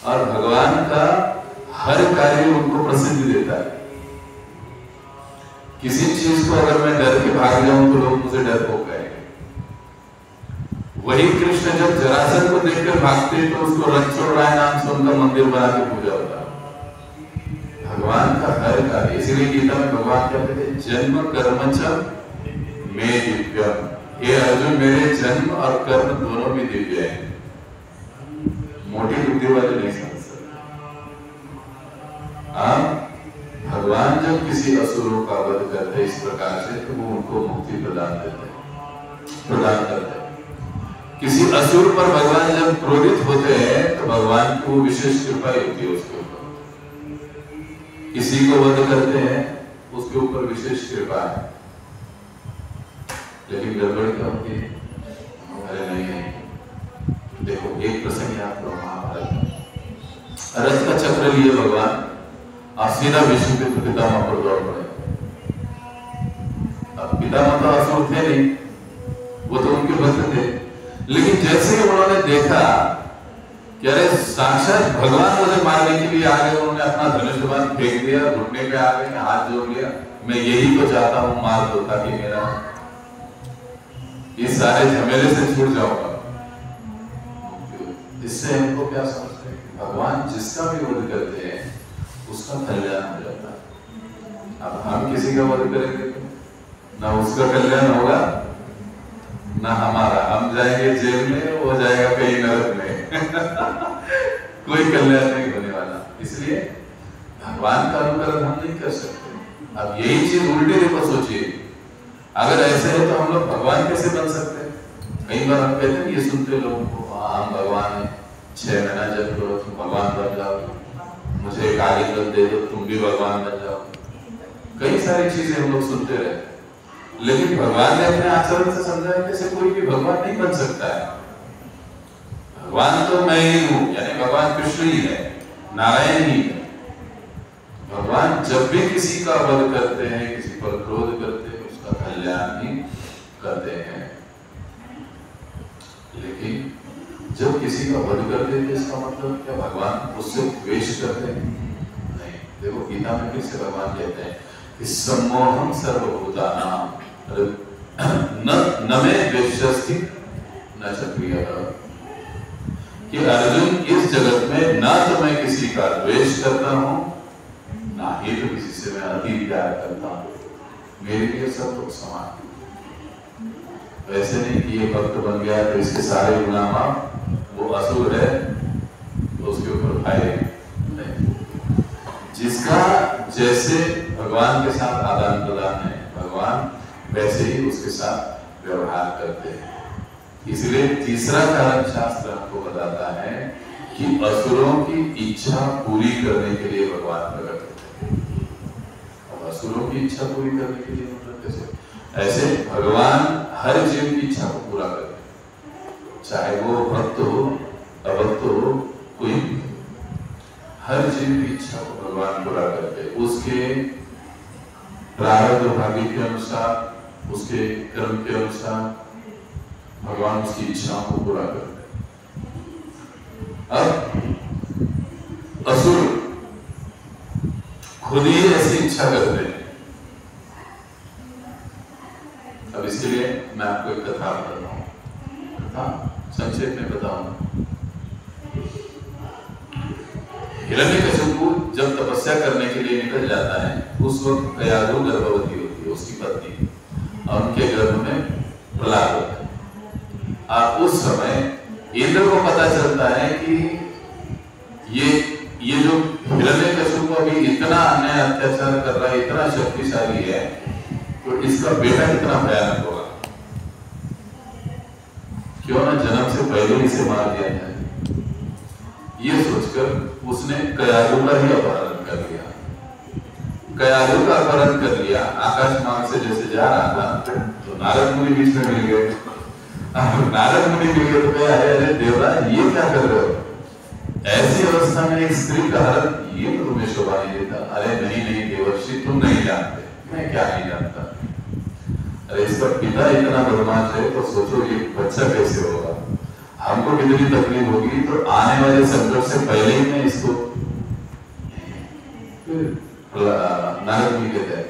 और भगवान का हर कार्य उनको प्रसिद्धि देता है। किसी चीज को अगर मैं डर के भाग जाऊं तो लोग मुझे डरपोक कहेंगे। वही कृष्ण जब जरासंध को देखकर भागते तो उसको रणछोड़राय नाम से उनका मंदिर बना के पूजा होता। भगवान का हर कार्य, इसीलिए गीता में भगवान क्या कहते हैं? जन्म कर्म च मे दिव्यम। ये अर्जुन, मेरे जन्म और कर्म दोनों भी दिव्य हैं। मोटी बुद्धि वाले नहीं समझ सकते। भगवान जब किसी असुरों का वध करते इस प्रकार से तो वो उनको मुक्ति प्रदान करते हैं। किसी असुर पर भगवान जब क्रोधित होते हैं तो भगवान की वो विशेष कृपा होती है उसके ऊपर। किसी को वध करते हैं उसके ऊपर विशेष कृपा है। लेकिन गड़बड़ क्या होती है? अरे नहीं, देखो एक प्रसंग याद करो महाभारत में। रथ का चक्र लिए भगवान और सीधा विष्णु के पितामह पर दौड़ पड़े। अब पितामह तो असुर थे नहीं, वो तो उनके भक्त थे। लेकिन जैसे ही उन्होंने देखा कि अरे साक्षात भगवान मुझे मारने के लिए आ गए, उन्होंने अपना धनुष बाण फेंक दिया, घुटने पे आ गए, हाथ जोड़ लिया, मैं यही तो चाहता हूं, मार दो ताकि मेरा इस सारे झमेले से छूट जाऊंगा। इससे हमको क्या समझते हैं? भगवान जिसका भी वध करते हैं उसका कल्याण हो जाता है। अब हम किसी का वध करेंगे ना उसका कल्याण होगा ना हमारा, हम जाएंगे जेल में, वो जाएगा कहीं नरक में कोई कल्याण नहीं होने वाला। इसलिए भगवान का अनुकरण हम नहीं कर सकते। अब यही चीज उल्टी देखो, सोचिए अगर ऐसे है तो हम लोग भगवान कैसे बन सकते हैं? कई बार हम कहते हैं ये सुनते लोगों को, हम भगवान है, 6 महीना जब करो तुम भगवान बन जाओ, मुझे एक आलिंगन दे दो तुम भी भगवान बन जाओ। कई सारी चीजें हम लोग सुनते रहते, लेकिन भगवान ने अपने आचरण से समझाया कैसे कोई भी भगवान नहीं बन सकता है। भगवान तो मैं ही हूं, यानी भगवान कृष्ण ही है, नारायण ही है। भगवान जब भी किसी का वध करते हैं, किसी पर क्रोध करते हैं, उसका कल्याण ही करते हैं। लेकिन जब किसी का वध कर देते इसका मतलब क्या भगवान उससे द्वेष करते हैं? नहीं। देखो गीता में फिर से भगवान कहते हैं कि सम्मोहम सर्वभूतानां न मे द्वेष्यस्ति न च प्रियः, कि अर्जुन इस जगत में ना तो मैं किसी का द्वेष करता हूं ना ही तो किसी से मैं अति प्यार करता हूं। मेरे लिए सब लोग समान। वैसे नहीं कि ये भक्त बन गया तो इसके सारे गुनाह माफ, वो असुर है तो उसके ऊपर फायदे नहीं। जिसका जैसे भगवान के साथ आदान प्रदान है, भगवान वैसे ही उसके साथ व्यवहार करते हैं। इसलिए तीसरा कारण शास्त्र हमको बताता है कि असुरों की इच्छा पूरी करने के लिए भगवान प्रकट होते हैं। अब असुरों की इच्छा पूरी करने के लिए मतलब कैसे? ऐसे भगवान हर जीव की इच्छा को पूरा करते हैं, चाहे वो भक्त हो अभक्त हो, कोई हर जीव की इच्छा को भगवान पूरा करते हैं। उसके प्रारब्ध भाग्य के अनुसार, उसके कर्म के अनुसार भगवान उसकी इच्छाओं को पूरा करते हैं। अब असुर खुद ही ऐसी इच्छा करते हैं। अब इसके लिए मैं आपको एक कथा बताता हूँ, कथा संक्षेप में बताऊंगा। हिरण्यकशिपु जब तपस्या करने के लिए निकल जाता है, उस वक्त कयाधु गर्भवती होती है, उसकी पत्नी, और उनके गर्भ में प्रहलाद होता है। और उस समय इंद्र को पता चलता है कि ये जो हिरण्यकशिपु अभी इतना अन्याय अत्याचार कर रहा है, इतना शक्तिशाली है, तो इसका बेटा कितना भयानक होगा, क्यों ना जन्म से पहले इसे मार दिया जाए। ये सोचकर उसने कयाधु का ही अपहरण कर लिया। कयाधु का अपहरण कर लिया, आकाश मार्ग से जैसे जा रहा था तो नारद मुनि बीच में मिल गए। नारद मुनि मिल गए तो कहा, अरे देवराज ये क्या कर रहे हो? ऐसी अवस्था में एक स्त्री का हरण, ये तो तुम्हें शोभा नहीं देता। अरे नहीं नहीं देवर्षि, तुम नहीं जानते, मैं क्या नहीं जानता। अरे इसका पिता इतना बदमाश है तो सोचो ये बच्चा कैसे होगा, हमको कितनी तकलीफ होगी, तो आने वाले संकट से पहले ही मैं इसको। नारद मुनि कहते हैं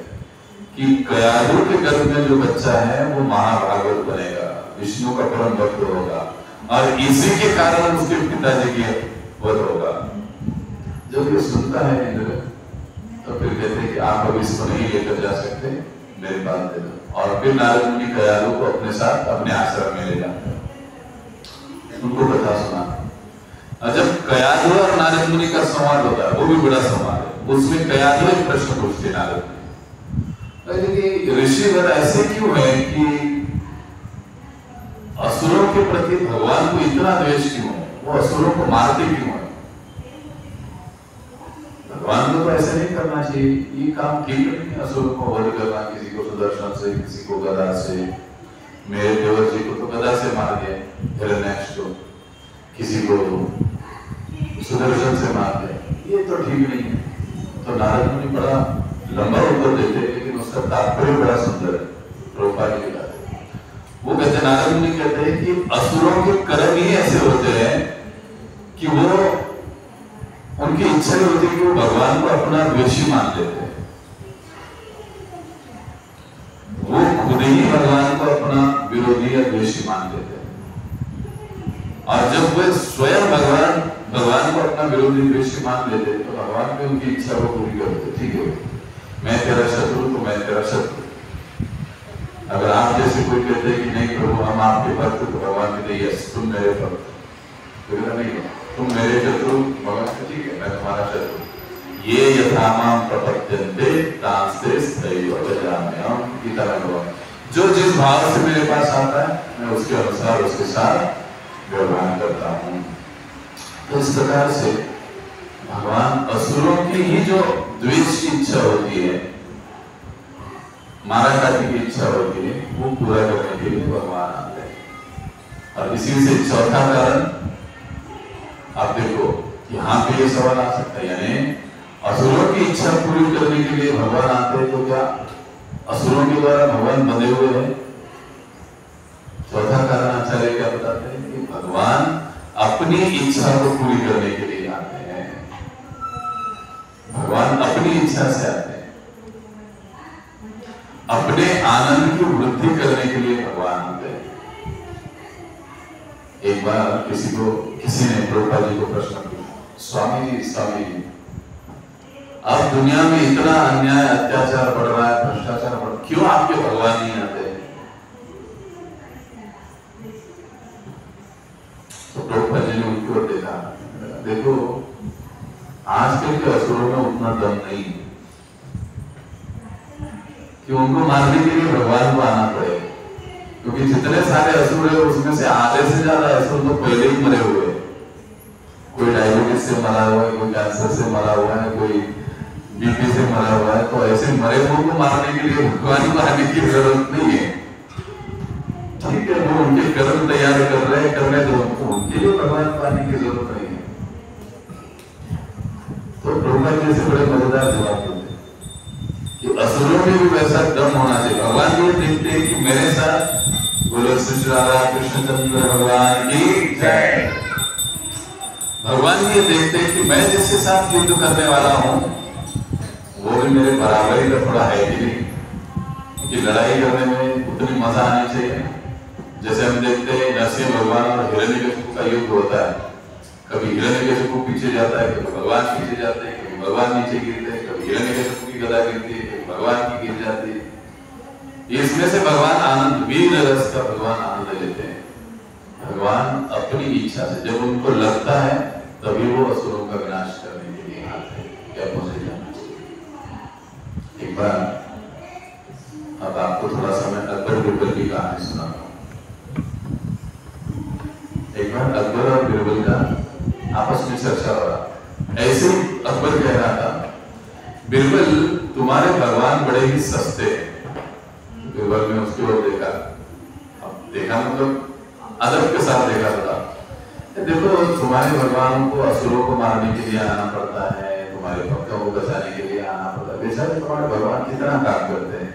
कि कयाधु के गर्भ में जो बच्चा है वो महाभागवत बनेगा, विष्णु का परम भक्त होगा, और इसी के कारण उसके पिताजी की वध होगा। जब ये सुनता है इंद्र तो फिर कहते हैं कि आप अब इसको नहीं लेकर जा सकते, मेरे पास दे दो। और फिर नारद मुनि कयाधु को अपने साथ अपने आश्रम में ले जाते हैं, उनको कथा सुना। और जब कयाधु और नारद मुनि का संवाद होता है, वो भी बड़ा संवाद है, उसमें कयाधु एक प्रश्न पूछते नारद मुनि, ऋषिवर ऐसे क्यों है कि असुरों के प्रति भगवान को इतना द्वेष क्यों है, वो असुरों को मारते क्यों है? भगवान को तो ऐसे नहीं करना चाहिए, ये काम ठीक नहीं है असुरों को वध करना, किसी को सुदर्शन से, किसी को गदा से। मेरे देवर जी को तो गदा से मार दिया हिरण्याक्ष को, किसी को सुदर्शन से मार दिया, ये तो ठीक नहीं है। तो नारद मुनि बड़ा लंबा उत्तर देते, लेकिन उसका तात्पर्य बड़ा सुंदर है। प्रभुपाद जी बताते, वो कहते, नारद मुनि कहते हैं कि असुरों के कर्म ही ऐसे होते हैं कि वो, उनकी इच्छा ही होती है कि वो भगवान को अपना द्वेषी मान लेते हैं। वो खुद ही भगवान को अपना विरोधी या द्वेषी मान लेते हैं, और जब वे स्वयं भगवान भगवान को अपना विरोधी दृश्य मान लेते तो भगवान भी उनकी इच्छा को पूरी करते। ठीक है, मैं तेरा शत्रु तो मैं तेरा शत्रु। अगर आप जैसे कोई कहते हैं कि नहीं प्रभु हम आपके भक्त, तो भगवान कहते हैं यस तुम मेरे भक्त, तो नहीं तुम मेरे शत्रु। भगवान कहते ठीक है मैं तुम्हारा शत्रु। ये यथामाम प्रपद्यन्ते तांस्ते स्थैर्य वजाम्यहम् गीता में भगवान जो जिस भाव से मेरे पास आता है मैं उसके अनुसार उसके साथ व्यवहार करता हूँ। तो इस प्रकार से भगवान असुरों की ही जो द्वेष की इच्छा होती है, मारा काटी की इच्छा होती है, वो पूरा करने के लिए भगवान आते हैं। और इसी से चौथा कारण आप देखो यहाँ पे ये सवाल आ सकता है, यानी असुरों की इच्छा पूरी करने के लिए भगवान आते हैं, तो क्या असुरों के द्वारा भगवान बंधे हुए हैं? चौथा कारण आचार्य क्या बताते हैं कि भगवान अपनी इच्छा को पूरी करने के लिए आते हैं। भगवान अपनी इच्छा से आते हैं, अपने आनंद की वृद्धि करने के लिए भगवान आते हैं। एक बार किसी ने प्रभुपाद जी को प्रश्न किया, स्वामी जी अब दुनिया में इतना अन्याय अत्याचार बढ़ रहा है, भ्रष्टाचार बढ़ रहा है, क्यों आपके भगवान नहीं आते? तो प्रभुपाद जी ने उनकी ओर देखा, देखो आजकल के असुरों में उतना दम नहीं कि उनको मारने के लिए भगवान को आना पड़े, क्योंकि जितने सारे असुर है उसमें से आधे से ज्यादा असुर तो पहले ही मरे हुए हैं। कोई डायबिटीज से मरा हुआ है, कोई कैंसर से मरा हुआ है, कोई बीपी से मरा हुआ है। तो ऐसे मरे हुए को मारने के लिए भगवान को आने की जरूरत नहीं है। ठीक है, वो उनके कर्म तैयार कर रहे हैं, करने दो उनको, उनके लिए भगवान को आने की जरूरत नहीं है। तो प्रभुपाद जी से बड़े मजेदार जवाब देते कि असुरों में भी वैसा दम होना चाहिए। भगवान ये देखते हैं कि मेरे साथ बोलो श्री राधा कृष्णचंद्र भगवान की जय। भगवान ये देखते हैं कि मैं जिसके साथ युद्ध करने वाला हूँ वो भी मेरे बराबरी का थोड़ा है कि नहीं, कि लड़ाई करने में उतनी मजा आनी चाहिए। जैसे हम देखते हैं नरसिंह भगवान और हिरण्यकशिपु का युद्ध होता है, कभी हिरण्यकशिपु पीछे जाता है, कभी भगवान पीछे जाते हैं, कभी भगवान नीचे गिरते हैं, कभी हिरण्यकशिपु की गदा गिरती है, कभी भगवान की गिर जाती है। इसमें से भगवान आनंद, वीर रस का भगवान आनंद लेते हैं। भगवान अपनी इच्छा से जब उनको लगता है तभी वो असुरों का विनाश करने के लिए आते हैं। क्या मुझे जाना चाहिए? एक बार अब आपको थोड़ा सा मैं अकबर बिरबल की कहानी सुनाता हूँ। एक बार अकबर और बिरबल का आपस में चर्चा हो रहा। ऐसे ही अकबर कह रहा था, बिरबल तुम्हारे भगवान बड़े ही सस्ते हैं। बिरबल ने उसकी ओर देखा, अब देखा मतलब अदब के साथ देखा था। देखो तुम्हारे भगवानों को असुरों को मारने के लिए आना पड़ता है, तुम्हारे भक्तों को बचाने के लिए आना पड़ता है। बेचारे तुम्हारे भगवान कितना काम करते हैं,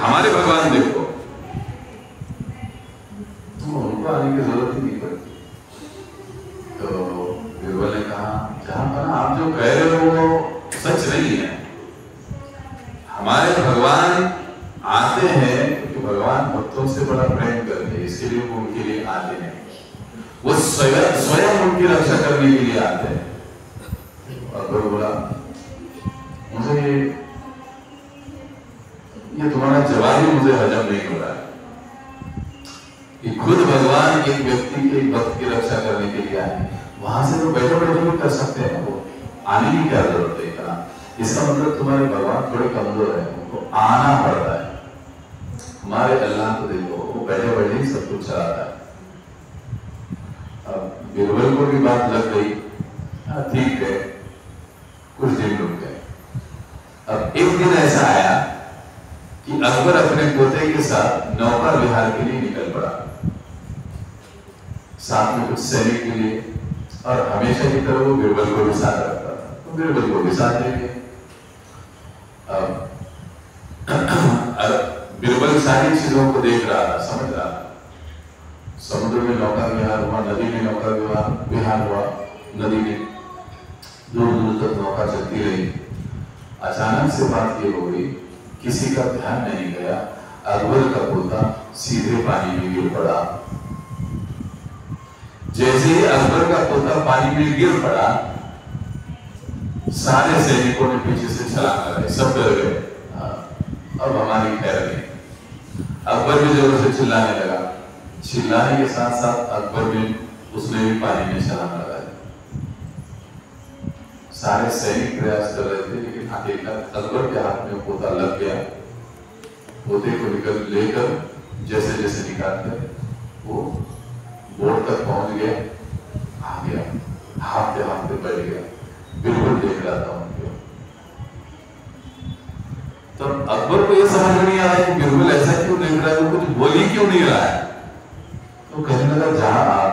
हमारे भगवान देखो तुम उनको आने की जरूरत ही नहीं पड़ती। तो बिरबल ने कहा, जहां पर आप जो कह रहे हो वो सच नहीं है। हमारे भगवान आते हैं क्योंकि भगवान भक्तों से बड़ा प्रेम करते हैं, इसके लिए वो उनके लिए आते हैं। वो स्वयं उनकी रक्षा करने के लिए आते हैं। अकबर बोला, मुझे ये तुम्हारा जवाब ही मुझे हजम नहीं हो रहा है कि खुद भगवान एक व्यक्ति के भक्त की रक्षा करने के लिए आए। वहां से तो बैठे बैठे भी कर सकते हैं, वो आने की क्या जरूरत है इतना? इसका मतलब तुम्हारे भगवान थोड़े कमजोर है, उनको आना पड़ता है। हमारे अल्लाह को देखो, वो बैठे बैठे ही सब कुछ चलाता है। अब बिरबल को भी बात लग गई, ठीक है, कुछ दिन रुक गए। अब एक दिन ऐसा आया कि अकबर अपने पोते के साथ नौका विहार के लिए निकल पड़ा, साथ में कुछ सैनिक के लिए, और हमेशा की तरह वो बिरबल को भी साथ रखता था, तो बिरबल को भी साथ ले गए। बिरबल सारी चीजों को देख रहा था, समझ रहा था। समुद्र में नौका विहार हुआ, नदी में नौका विहार हुआ, नदी में दूर दूर तक नौका चलती रही। अचानक से बात ये हो गई, किसी का ध्यान नहीं गया, अकबर का पोता सीधे पानी में गिर पड़ा। जैसे ही अकबर का पोता पानी में गिर पड़ा, सारे सैनिकों ने पीछे से छलांग लगाई, सब डर गए, अब हमारी खैर नहीं। अकबर भी जोर से चिल्लाने लगा, चिल्लाने के साथ साथ अकबर भी उसने भी पानी में छलांग लगाई। सारे सैनिक प्रयास कर रहे थे, लेकिन आखिरकार अकबर के हाथ में पोता लग गया। पोते को लेकर जैसे जैसे निकालते वो बोर्ड तक पहुंच गया, आ गया, हाथ पे बैठ गया, बिल्कुल देख रहा था उनको। तो अकबर को ये समझ नहीं आ रहा कि बिल्कुल ऐसा क्यों देख रहा है, वो कुछ बोल ही क्यों नहीं रहा है। तो कहने लगा, जहां आप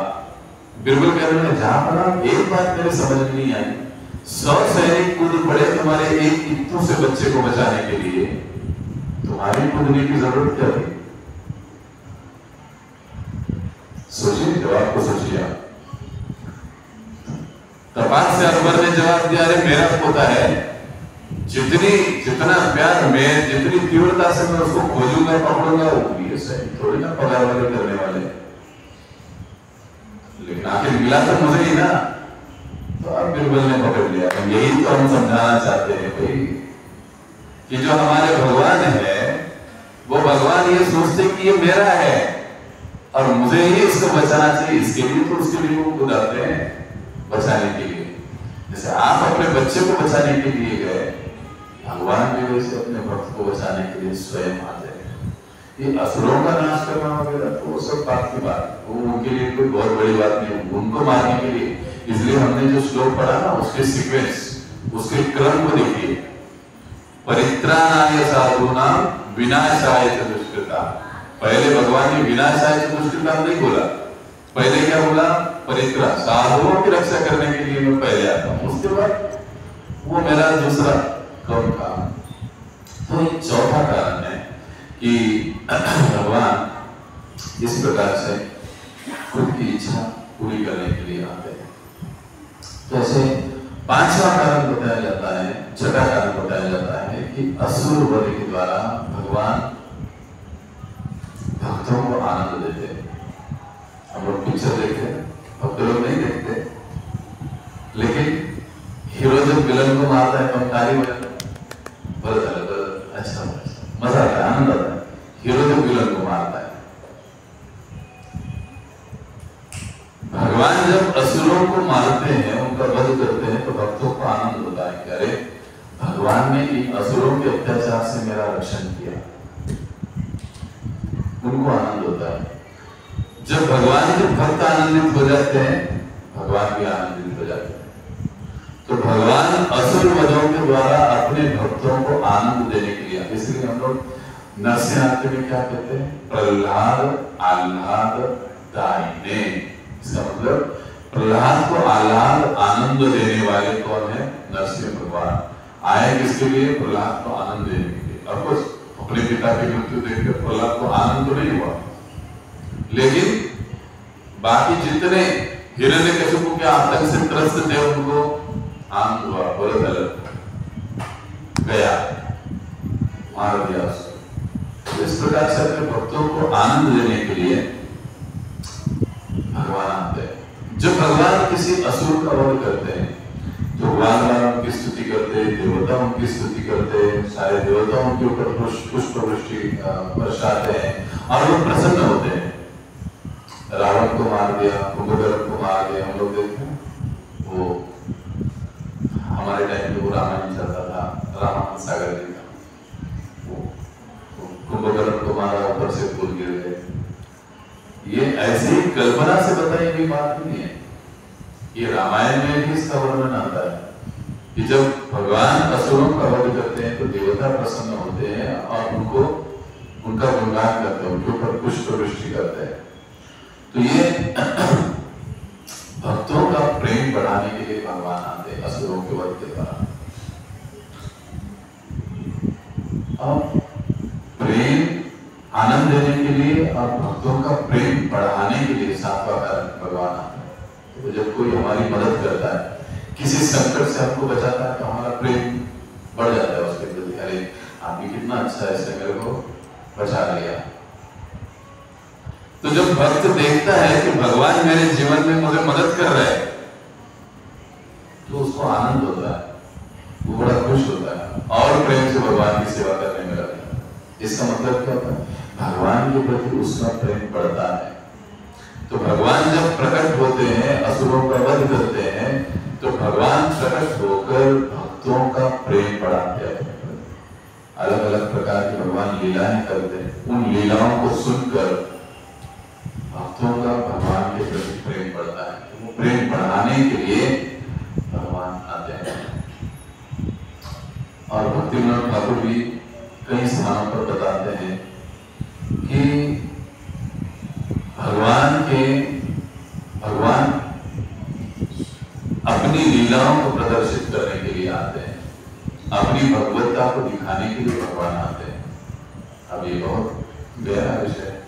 बिल्कुल कहने लगा, जहां पर आप एक बात मेरे समझ में नहीं आई, 100 सैनिक कूद पड़े तुम्हारे एक इत्तू से बच्चे को बचाने के लिए, तुम्हारी कूदने की जरूरत क्या थी? सोचिए, जवाब को सोचिए। तपास से अकबर ने जवाब दिया, अरे मेरा पोता है, जितना प्यार में, जितनी तीव्रता से मैं उसको खोजूंगा, पकड़ूंगा, वो सैनिक थोड़ी ना पगार वाले करने वाले, लेकिन आखिर मिला तो मुझे ही ना। तो अब बिरबल ने पकड़ लिया। यही तो हम समझाना चाहते हैं भाई, कि जो हमारे भगवान है, वो भगवान ये सोचते कि ये मेरा है और मुझे ही इसको बचाना चाहिए, इसके लिए तो उसके लिए वो खुद आते हैं बचाने के लिए। जैसे आप अपने बच्चे को बचाने के लिए गए, भगवान भी वैसे अपने भक्त को बचाने के लिए स्वयं आते हैं। ये असुरों का नाश करना वगैरह तो वो सब बात की बात, वो उनके लिए कोई बहुत बड़ी बात नहीं, उनको मारने के लिए। इसलिए हमने जो श्लोक पढ़ा ना, उसके सीक्वेंस, उसके क्रम को देखिए। परित्राणाय साधूनां विनाशाय च दुष्कृतां। पहले भगवान ने विनाशाय च दुष्कृतां नहीं बोला, पहले क्या बोला? परित्राण, साधुओं की रक्षा करने के लिए मैं पहले आता हूं, उसके बाद वो मेरा दूसरा कौन काम। तो एक चौथा कारण है कि भगवान इस प्रकार से खुद की इच्छा पूरी करने के लिए आते हैं। जैसे पांचवा कारण बताया जाता है, छठा कारण बताया जाता है कि असुर वध के द्वारा भगवान भक्तों को आनंद देते हैं। हम लोग पिक्चर देखते हैं, भक्त लोग नहीं देखते, लेकिन हीरो जब विलन को मारता है तो ताली बजाते अच्छा मजा आता है, आनंद आता है। हीरो जब विलन को मारता है, भगवान जब असुरों को मारते हैं, उनका वध करते हैं, तो भक्तों को आनंद होता है कि अरे भगवान ने इन असुरों के अत्याचार से मेरा रक्षण किया, उनको आनंद होता है। जब भगवान के भक्त आनंदित हो जाते हैं, भगवान भी आनंदित हो जाते हैं। तो भगवान असुर वधों के द्वारा अपने भक्तों को आनंद देने के लिए, इसलिए हम लोग नरसिंह में क्या कहते हैं? प्रहलाद आह्लाद दायिने। इसका मतलब प्रहलाद को आह्लाद आनंद देने वाले कौन है? नरसिंह भगवान आए किसके लिए? प्रहलाद को आनंद देने के लिए। अब कुछ अपने पिता की मृत्यु देखकर प्रहलाद को आनंद तो नहीं हुआ, लेकिन बाकी जितने हिरण्यकशिपु के आतंक से त्रस्त थे उनको आनंद हुआ। भरत अलग गया, मार दिया उसको। इस प्रकार से अपने भक्तों को आनंद देने के लिए भगवान आते हैं। जब भगवान किसी असुर का वध करते हैं तो भगवान उनकी स्तुति करते हैं, देवता उनकी स्तुति करते हैं, सारे देवता उनके ऊपर पुष्प वृष्टि बरसाते हैं और वो प्रसन्न होते हैं। रावण को मार दिया, कुंभकर्ण को मार दिया, हम लोग देखते हैं वो हमारे टाइम में वो रामायण चलता था, रामायण सागर जी का, कुंभकर्ण को मारा, ऊपर से फूल गिर गए। ये ऐसी कल्पना से बताई हुई बात नहीं है, ये रामायण में भी इसका वर्णन आता है कि जब भगवान असुरों का वध करते हैं तो देवता प्रसन्न होते हैं और उनको उनका गुणगान करते हैं, उनके ऊपर पुष्प वृष्टि करते हैं। तो ये भक्तों का प्रेम बढ़ाने के लिए भगवान आते हैं असुरों के वध के द्वारा। अब प्रेम आनंद देने के लिए और भक्तों का प्रेम बढ़ाने के लिए सातवां कारण भगवान आते हैं। तो जब कोई हमारी मदद करता है, किसी संकट से हमको बचाता है, तो हमारा प्रेम बढ़ जाता है उसके प्रति। अरे आप भी कितना अच्छा है, इसने मेरे को बचा लिया। तो जब भक्त देखता है कि भगवान मेरे जीवन में मुझे मदद कर रहा है तो उसको आनंद होता है, वो बड़ा खुश होता है और प्रेम से भगवान की सेवा करने में लगता है। इसका मतलब क्या होता है? भगवान के प्रति उसका प्रेम बढ़ता है। तो भगवान जब प्रकट होते हैं, असुरों का वध करते हैं, तो भगवान प्रकट होकर भक्तों का प्रेम बढ़ाते हैं। अलग अलग प्रकार की भगवान लीलाएं करते हैं, उन लीलाओं को सुनकर भक्तों का भगवान के प्रति प्रेम बढ़ता है। वो प्रेम बढ़ाने के लिए भगवान आते हैं। और भक्ति विनोद ठाकुर भी कई स्थानों पर बताते हैं कि भगवान अपनी लीलाओं को प्रदर्शित करने के लिए आते हैं, अपनी भगवत्ता को दिखाने के लिए भगवान आते हैं। अब ये बहुत गहरा विषय है।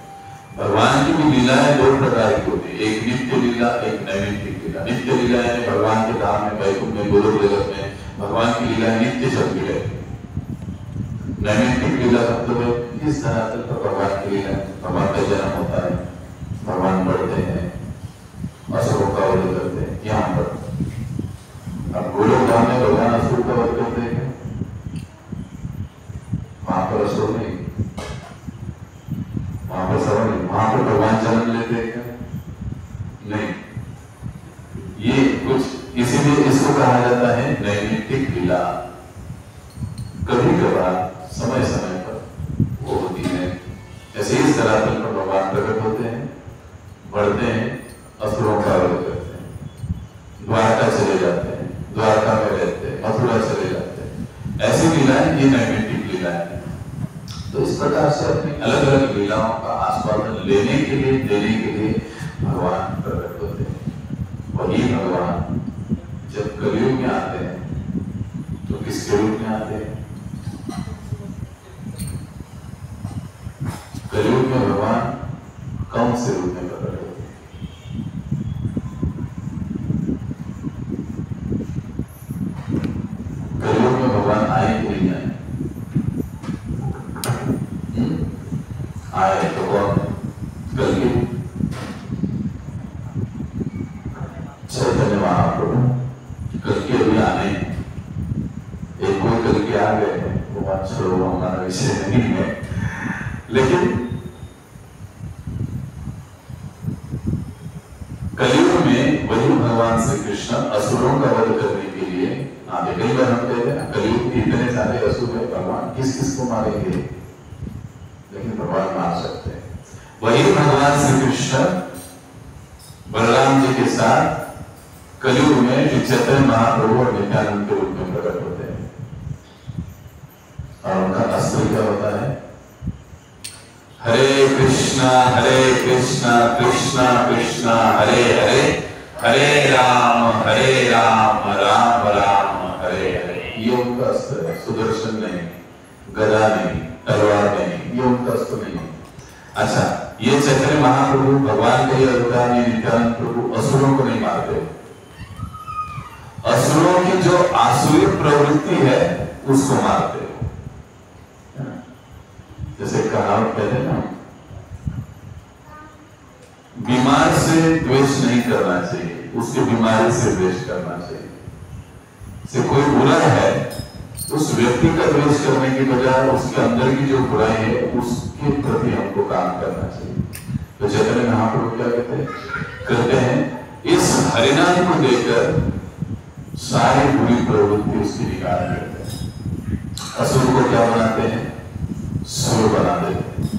भगवान की भी लीलाएं दो प्रकार की होती है, एक नित्य लीला, एक नैमित्तिक लीला। नित्य लीला यानी भगवान के धाम में, वैकुंठ में, गोलोक जगत में भगवान की लीला नित्य चलती है। नैमित्तिक लीला मतलब है इस धरातल पर भगवान की लीला, भगवान का जन्म होता है, भगवान बढ़ते हैं, असुरों का वध करते हैं, यहाँ पर। अब गोलोक धाम में भगवान असुर का वध करते हैं, वहां पर असुर नहीं, वहां पर सर्व नहीं, वहां पर भगवान जन्म लेते हैं नहीं। ये कुछ इसीलिए इसको कहा जाता है नैमित्तिक लीला। कभी कभार समय समय पर वो होती है। ऐसे इस धरातल पर भगवान प्रकट होते हैं, बढ़ते हैं, असुरों का वध करते हैं, द्वारका चले जाते हैं, द्वारका में रहते हैं, मथुरा चले जाते हैं। ऐसी लीलाएं ये नैमित्तिक लीलाएं हैं। तो इस प्रकार से अपनी अलग अलग लीलाओं का आस्वादन लेने के लिए, देने के लिए भगवान प्रकट होते हैं। वही भगवान जब कलयुग में आते हैं तो किसके रूप में आते हैं? कलयुग में भगवान कौन से रूप में प्रकट होते हैं? कलयुग में भगवान आए कि नहीं आए? आए तो कौन? कलकी चैतन्य महाप्रभु। कलकी अभी आने, एक कोई कलकी आ गए हैं, वो बात छोड़ो, हमारा विषय नहीं है। लेकिन कलयुग में वही भगवान श्री कृष्ण असुरों का वध करने के लिए आते। कई बार हम कहते हैं कलयुग में इतने सारे असुर है, भगवान किस किस को मारेंगे? लेकिन भगवान मार सकते हैं। वही भगवान श्री कृष्ण बलराम जी के साथ कलयुग में चैतन्य महाप्रभु और नित्यानंद के रूप में प्रकट होते हैं। और उनका अस्त्र क्या होता है? हरे कृष्णा कृष्णा कृष्णा हरे हरे, हरे राम राम राम हरे हरे। ये उनका अस्त्र है। सुदर्शन नहीं, गदा नहीं, तलवार नहीं, ये उनका अस्त्र नहीं है। अच्छा, ये चैतन्य महाप्रभु भगवान के अवतार नित्यानंद प्रभु असुरों को नहीं मारते। असुरों की जो आसुरी प्रवृत्ति है उसको मारते। जैसे कहावत कहते हैं ना, बीमार से द्वेष नहीं करना चाहिए, उसकी बीमारी से द्वेष करना चाहिए। से कोई बुरा है, उस व्यक्ति का द्वेष करने की बजाय उसके अंदर की जो बुराई है उसके प्रति हमको काम करना चाहिए। तो चैतन्य महाप्रभु क्या कहते हैं, इस हरिनाम को देकर सारी बुरी प्रवृत्ति उसकी निकाल देते हैं। असुर को क्या बनाते हैं? सुर बना देते।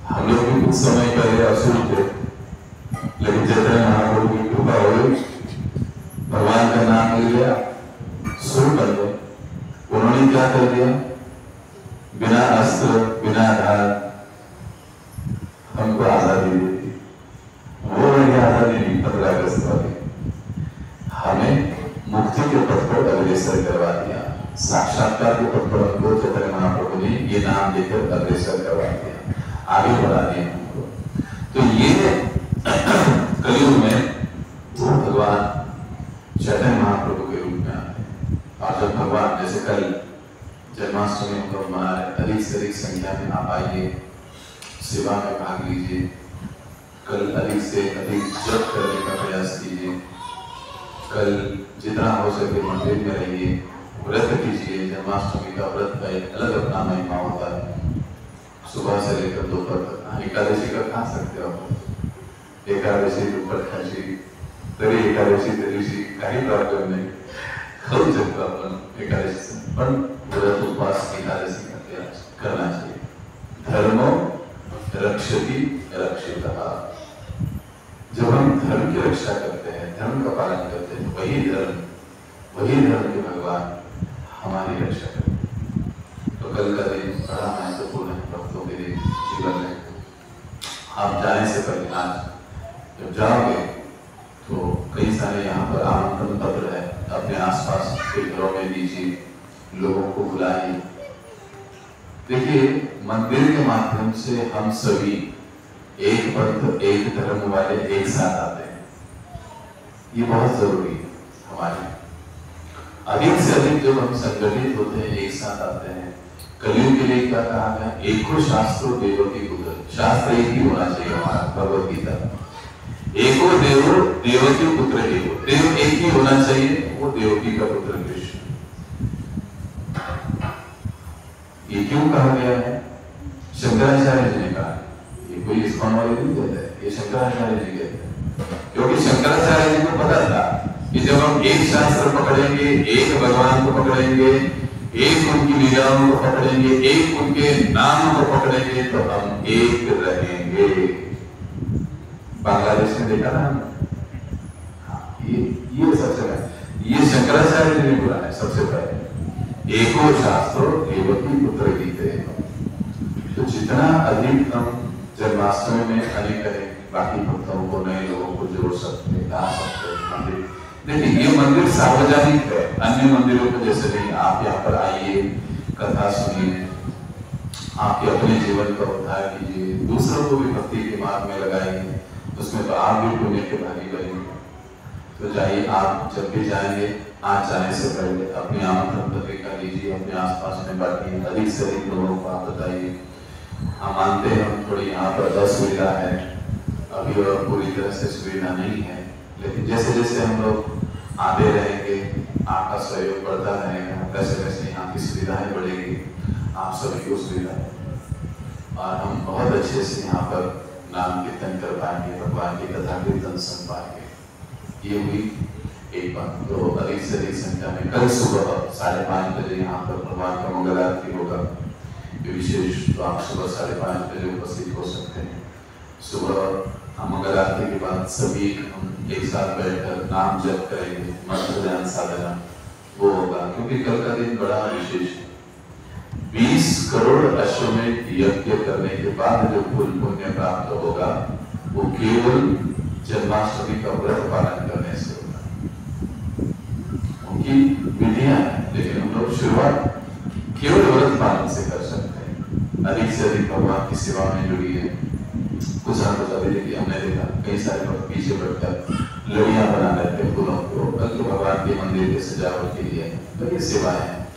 हम लोग भी कुछ समय पहले असुर थे, लेकिन चैतन्य महाप्रभु की कृपा हो गई, भगवान का नाम मिल गया, सुर बन गए। उन्होंने क्या कर दिया? बिना अस्त्र, बिना धार हमको आजादी दे दी। वो नहीं आजादी नहीं, 15 अगस्त वाली, हमें मुक्ति के पथ पर अग्रसर करवा दिया। साक्षात्कार के पथ पर हमको चैतन्य महाप्रभु ने ये नाम देकर अग्रसर करवा दिया, आगे बढ़ा दिया हमको। तो ये कलयुग में वो भगवान चैतन्य महाप्रभु के रूप में आते हैं। और जब भगवान, जैसे कल जन्माष्टमी हम लोग मना रहे, अधिक से अधिक संख्या में आप आइए, सेवा में भाग लीजिए। कल अधिक से अधिक जप करने का प्रयास कीजिए। कल जितना हो सके मंदिर में रहिए, व्रत कीजिए। जन्माष्टमी का व्रत का एक अलग अपना महिमा होता है। सुबह से लेकर दोपहर तक एकादशी का खा सकते हो। एकादशी दुप्पट खाशी तरी एकादशी तरीशी काही प्रॉब्लेम नाही, खाऊ शकतो आपण एकादशी, पण व्रत उपवास एकादशी करना चाहिए। धर्मो रक्षति रक्षितः। जब हम धर्म की रक्षा करते हैं, धर्म का पालन करते हैं, वही धर्म के भगवान हमारी रक्षा करते हैं। तो कल का दिन बड़ा महत्वपूर्ण है भक्तों के जीवन में। आप जाने से पहले आज जब जाओगे तो कई सारे यहाँ पर आमंत्रण पत्र है, अपने आसपास के घरों में दीजिए, लोगों को बुलाइए। देखिए, मंदिर के माध्यम से हम सभी एक पंथ एक धर्म वाले एक साथ आते हैं, ये बहुत जरूरी है हमारे। अधिक से अधिक जब हम संगठित होते हैं, एक साथ आते हैं। कलयुग के लिए क्या कहा गया? एको शास्त्रो देवकी पुत्र। शास्त्र एक ही होना चाहिए हमारा, भगवत गीता। एको देवो देवकी पुत्र एवो, देव एक ही होना चाहिए, वो देवकी का पुत्र कृष्ण। ये क्यों कहा गया है? शंकराचार्य जी ने कहा, ये कोई इस्कॉन वाले नहीं कहते, ये शंकराचार्य जी कहते हैं। क्योंकि शंकराचार्य जी को पता था कि जब हम एक शास्त्र पकड़ेंगे, एक भगवान को पकड़ेंगे, एक उनकी लीलाओं को पकड़ेंगे, एक उनके नाम को पकड़ेंगे, तो हम एक रहेंगे। बांग्लादेश में देखा ना हम, ये सबसे पहले ये शंकराचार्य जी ने बोला है सबसे पहले, एको शास्त्रो देवकी पुत्र गीते। तो जितना अधिक हम जन्माष्टमी में अनेक बाकी भक्तों को, नए लोगों को जोड़ सकते हैं, ला सकते हैं मंदिर। देखिए, ये मंदिर सार्वजनिक है, अन्य मंदिरों को जैसे नहीं। आप यहाँ पर आइए, कथा सुनिए, आपके अपने जीवन का उद्धार कीजिए, दूसरों को भी भक्ति के मार्ग में लगाइए, उसमें तो आप भी पुण्य के भागी बनेंगे। तो जाइए, आप जब भी जाएंगे, आज जाने से पहले अपनी आमंत्रण पत्रिका लीजिए, अपने आसपास में बांटिए, अधिक से अधिक लोगों को आप बताइए। हम मानते हैं हम थोड़ी यहाँ पर असुविधा है, अभी और पूरी तरह से सुविधा नहीं है, लेकिन जैसे जैसे हम लोग आते रहेंगे, आपका सहयोग बढ़ता रहेगा, वैसे वैसे यहाँ की सुविधाएं बढ़ेगी, आप सभी को सुविधा है। और हम बहुत अच्छे से यहाँ पर नाम कीर्तन कर पाएंगे, भगवान की कथा कीर्तन सुन पाएंगे। ये हुई एक बात। तो अधिक से अधिक संख्या में कल सुबह 5:30 बजे यहाँ पर भगवान का मंगल आरती होगा। विशेष तो आप सुबह 5:30 बजे उपस्थित हो सकते हैं। सुबह मंगल आरती के बाद सभी हम एक साथ बैठकर नाम जप करेंगे, मंत्र ध्यान साधना वो होगा, क्योंकि कल का दिन बड़ा विशेष है। 20 करोड़ अश्वमेध यज्ञ करने के बाद जो फल पुण्य प्राप्त होगा, वो केवल जन्माष्टमी का व्रत पालन करने से होगा। उनकी विधियां हैं, लेकिन हम लोग शुरुआत केवल व्रत पालन से कर सकते हैं। अधिक से अधिक भगवान की सेवा में जुड़ी है। कुछ ना कुछ अभी देखिए, हमने देखा कई सारे लोग पीछे बैठकर लड़ियां बना रहे थे फूलों को, कल तो भगवान के मंदिर के सजावट के लिए, तो ये सेवाएं हैं।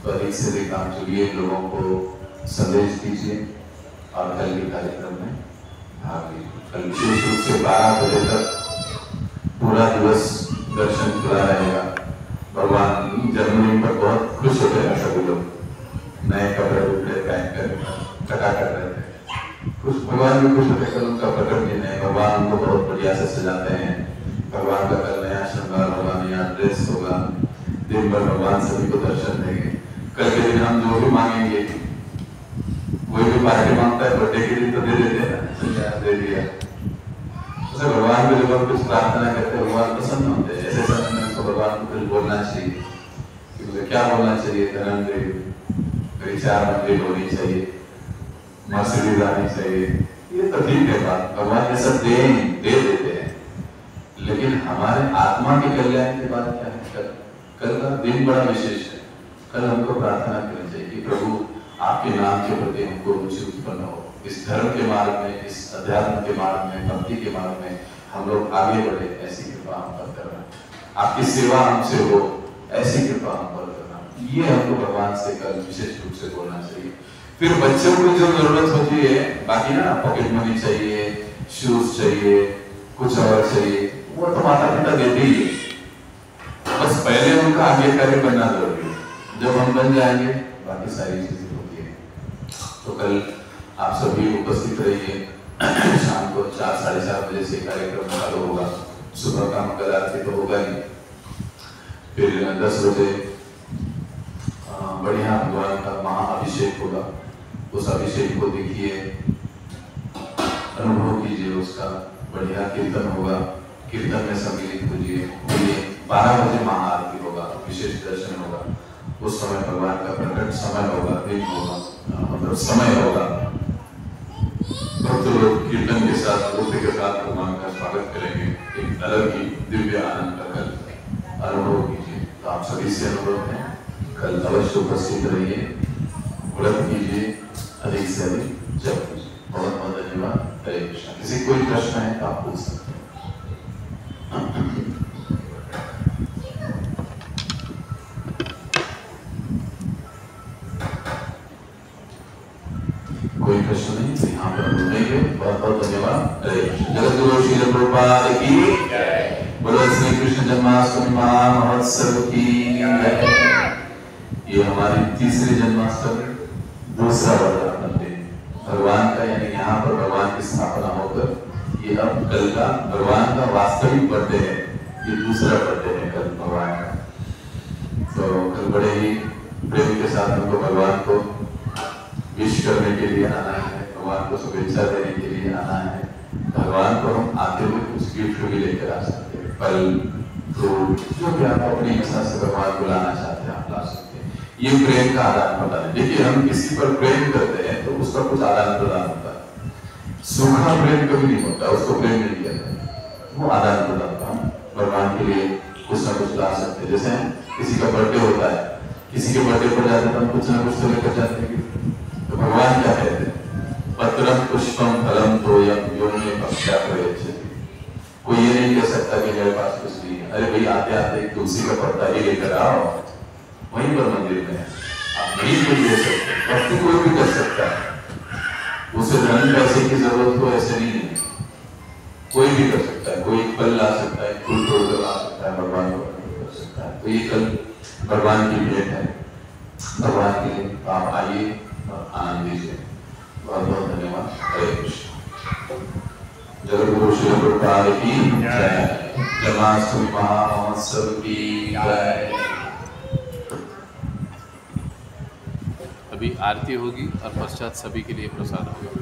तो अधिक से अधिक आप जुड़िए, लोगों को संदेश दीजिए और कल के कार्यक्रम में भाग लीजिए। कल विशेष रूप से 12 बजे तक पूरा दिवस दर्शन खुला रहेगा। भगवान जन्मदिन पर बहुत खुश होते हैं सभी लोग, नए कपड़े उपड़े पहन कर टका कर रहे थे। कुछ भगवान भी खुश होते, कल उनका प्रकट दिन है, भगवान उनको बहुत बढ़िया से सजाते हैं। भगवान का कल नया श्रृंगार होगा, नया ड्रेस होगा, दिन भर भगवान सभी को दर्शन देंगे। कल के दिन हम जो भी मांगेंगे, कोई भी पार्टी मांगता है बर्थडे के दिन तो दे देते हैं, दे दिया। उसे भगवान को जब हम कुछ प्रार्थना करते हैं, भगवान प्रसन्न होते हैं। ऐसे समय में हमको भगवान को कुछ बोलना चाहिए कि मुझे क्या बोलना चाहिए, धनम दे, मेरी 4 मंजिल होनी चाहिए, मर्सिडीज आनी चाहिए, ये तो ठीक है बात, भगवान ये सब दे देते हैं। लेकिन हमारे आत्मा के कल्याण के बाद क्या है? कल का दिन बड़ा विशेष है। कल हमको प्रार्थना करनी चाहिए कि प्रभु आपके नाम के प्रति हमको रुचि उत्पन्न हो, इस धर्म के मार्ग में, इस अध्यात्म के मार्ग में, भक्ति के मार्ग में हम लोग आगे बढ़े, ऐसी कृपा हम पर करना। आपकी सेवा हमसे हो, ऐसी कृपा हम पर करना। ये हमको भगवान से कल विशेष रूप से बोलना चाहिए। फिर बच्चों को जो जरूरत होती है, बाकी ना पॉकेट मनी चाहिए, शूज चाहिए, कुछ और चाहिए, वो तो माता पिता देते ही है। बस पहले उनका आज्ञाकारी बनना जरूरी है। जब हम बन जाएंगे बाकी सारी चीजें होती है। तो कल आप सभी उपस्थित रहिए। शाम को 4 साढ़े 4 बजे से कार्यक्रम चालू होगा। सुबह का मंगल आरती तो होगा ही, फिर 10 बजे बढ़िया भगवान का महाअभिषेक होगा। उस अभिषेक को देखिए, अनुभव कीजिए उसका। बढ़िया कीर्तन होगा, कीर्तन में सम्मिलित होइए। 12 बजे महाआरती होगा, विशेष दर्शन होगा। उस समय भगवान का प्रकट समय होगा, दिन होगा, मतलब समय होगा। भक्त लोग कीर्तन के साथ, नृत्य के साथ भगवान का स्वागत करेंगे। एक अलग ही दिव्य आनंद का कल अनुभव कीजिए। तो आप सभी से अनुरोध है, कल अवश्य उपस्थित रहिए, व्रत कीजिए, अधिक से अधिक जप कीजिए। बहुत बहुत धन्यवाद। हरे कृष्ण। किसी कोई प्रश्न है तो आप पूछ सकते हैं। कोई प्रश्न नहीं तो यहाँ पर बोलेंगे। बहुत बहुत धन्यवाद। हरे कृष्ण। जगद्गुरु श्रील प्रभुपाद की जय। बोलो श्री कृष्ण जन्माष्टमी महोत्सव की जय। ये हमारी तीसरी जन्माष्टमी, दूसरा वर्धापन दिन भगवान का, यानी यहाँ पर भगवान की स्थापना होकर ये अब कल का भगवान का वास्तविक बर्थडे है। ये दूसरा बर्थडे है कल भगवान का। तो कल बड़े ही प्रेम के साथ हमको भगवान को विश करने के लिए आना है, भगवान को शुभेच्छा देने के लिए आना है। भगवान को हम आते हुए कुछ गिफ्ट भी लेकर आ सकते हैं, फल, फ्रूट, जो भी आप अपनी इच्छा से भगवान को लाना चाहते हैं आप ला सकते हैं। ये प्रेम का आदान प्रदान है। देखिए, हम किसी पर प्रेम करते हैं तो उसका कुछ आदान प्रदान होता है। सूखा प्रेम कभी नहीं होता, उसको प्रेम नहीं कहते, वो आदान प्रदान होता है। हम भगवान के लिए कुछ ना कुछ ला सकते हैं। जैसे किसी का बर्थडे होता है, किसी के बर्थडे पर जाते हैं तो हम कुछ ना कुछ तो लेकर जाते हैं। तो भगवान क्या कहते हैं? पत्रम पुष्पम फलम तोयम यो मे भक्त्या प्रयच्छति। कोई ये नहीं कह सकता कि मेरे पास कुछ नहीं है। अरे भाई, आते आते एक तुलसी का पत्ता ही लेकर आओ, वहीं पर मंदिर में आप नहीं कोई दे सकते। भक्ति कोई भी कर सकता है, उसे धन पैसे की जरूरत हो ऐसे नहीं है। कोई भी कर सकता है, कोई फल ला सकता है, फूल तोड़कर ला सकता है, भगवान को कर सकता है। तो ये कल भगवान की भेंट है, भगवान के लिए आप आइए और आनंद लीजिए। बहुत बहुत धन्यवाद। हरे कृष्ण। जगद्गुरु श्री प्रभुपाद की जय। जन्माष्टमी महोत्सव की जय। अभी आरती होगी और पश्चात सभी के लिए प्रसाद होगा।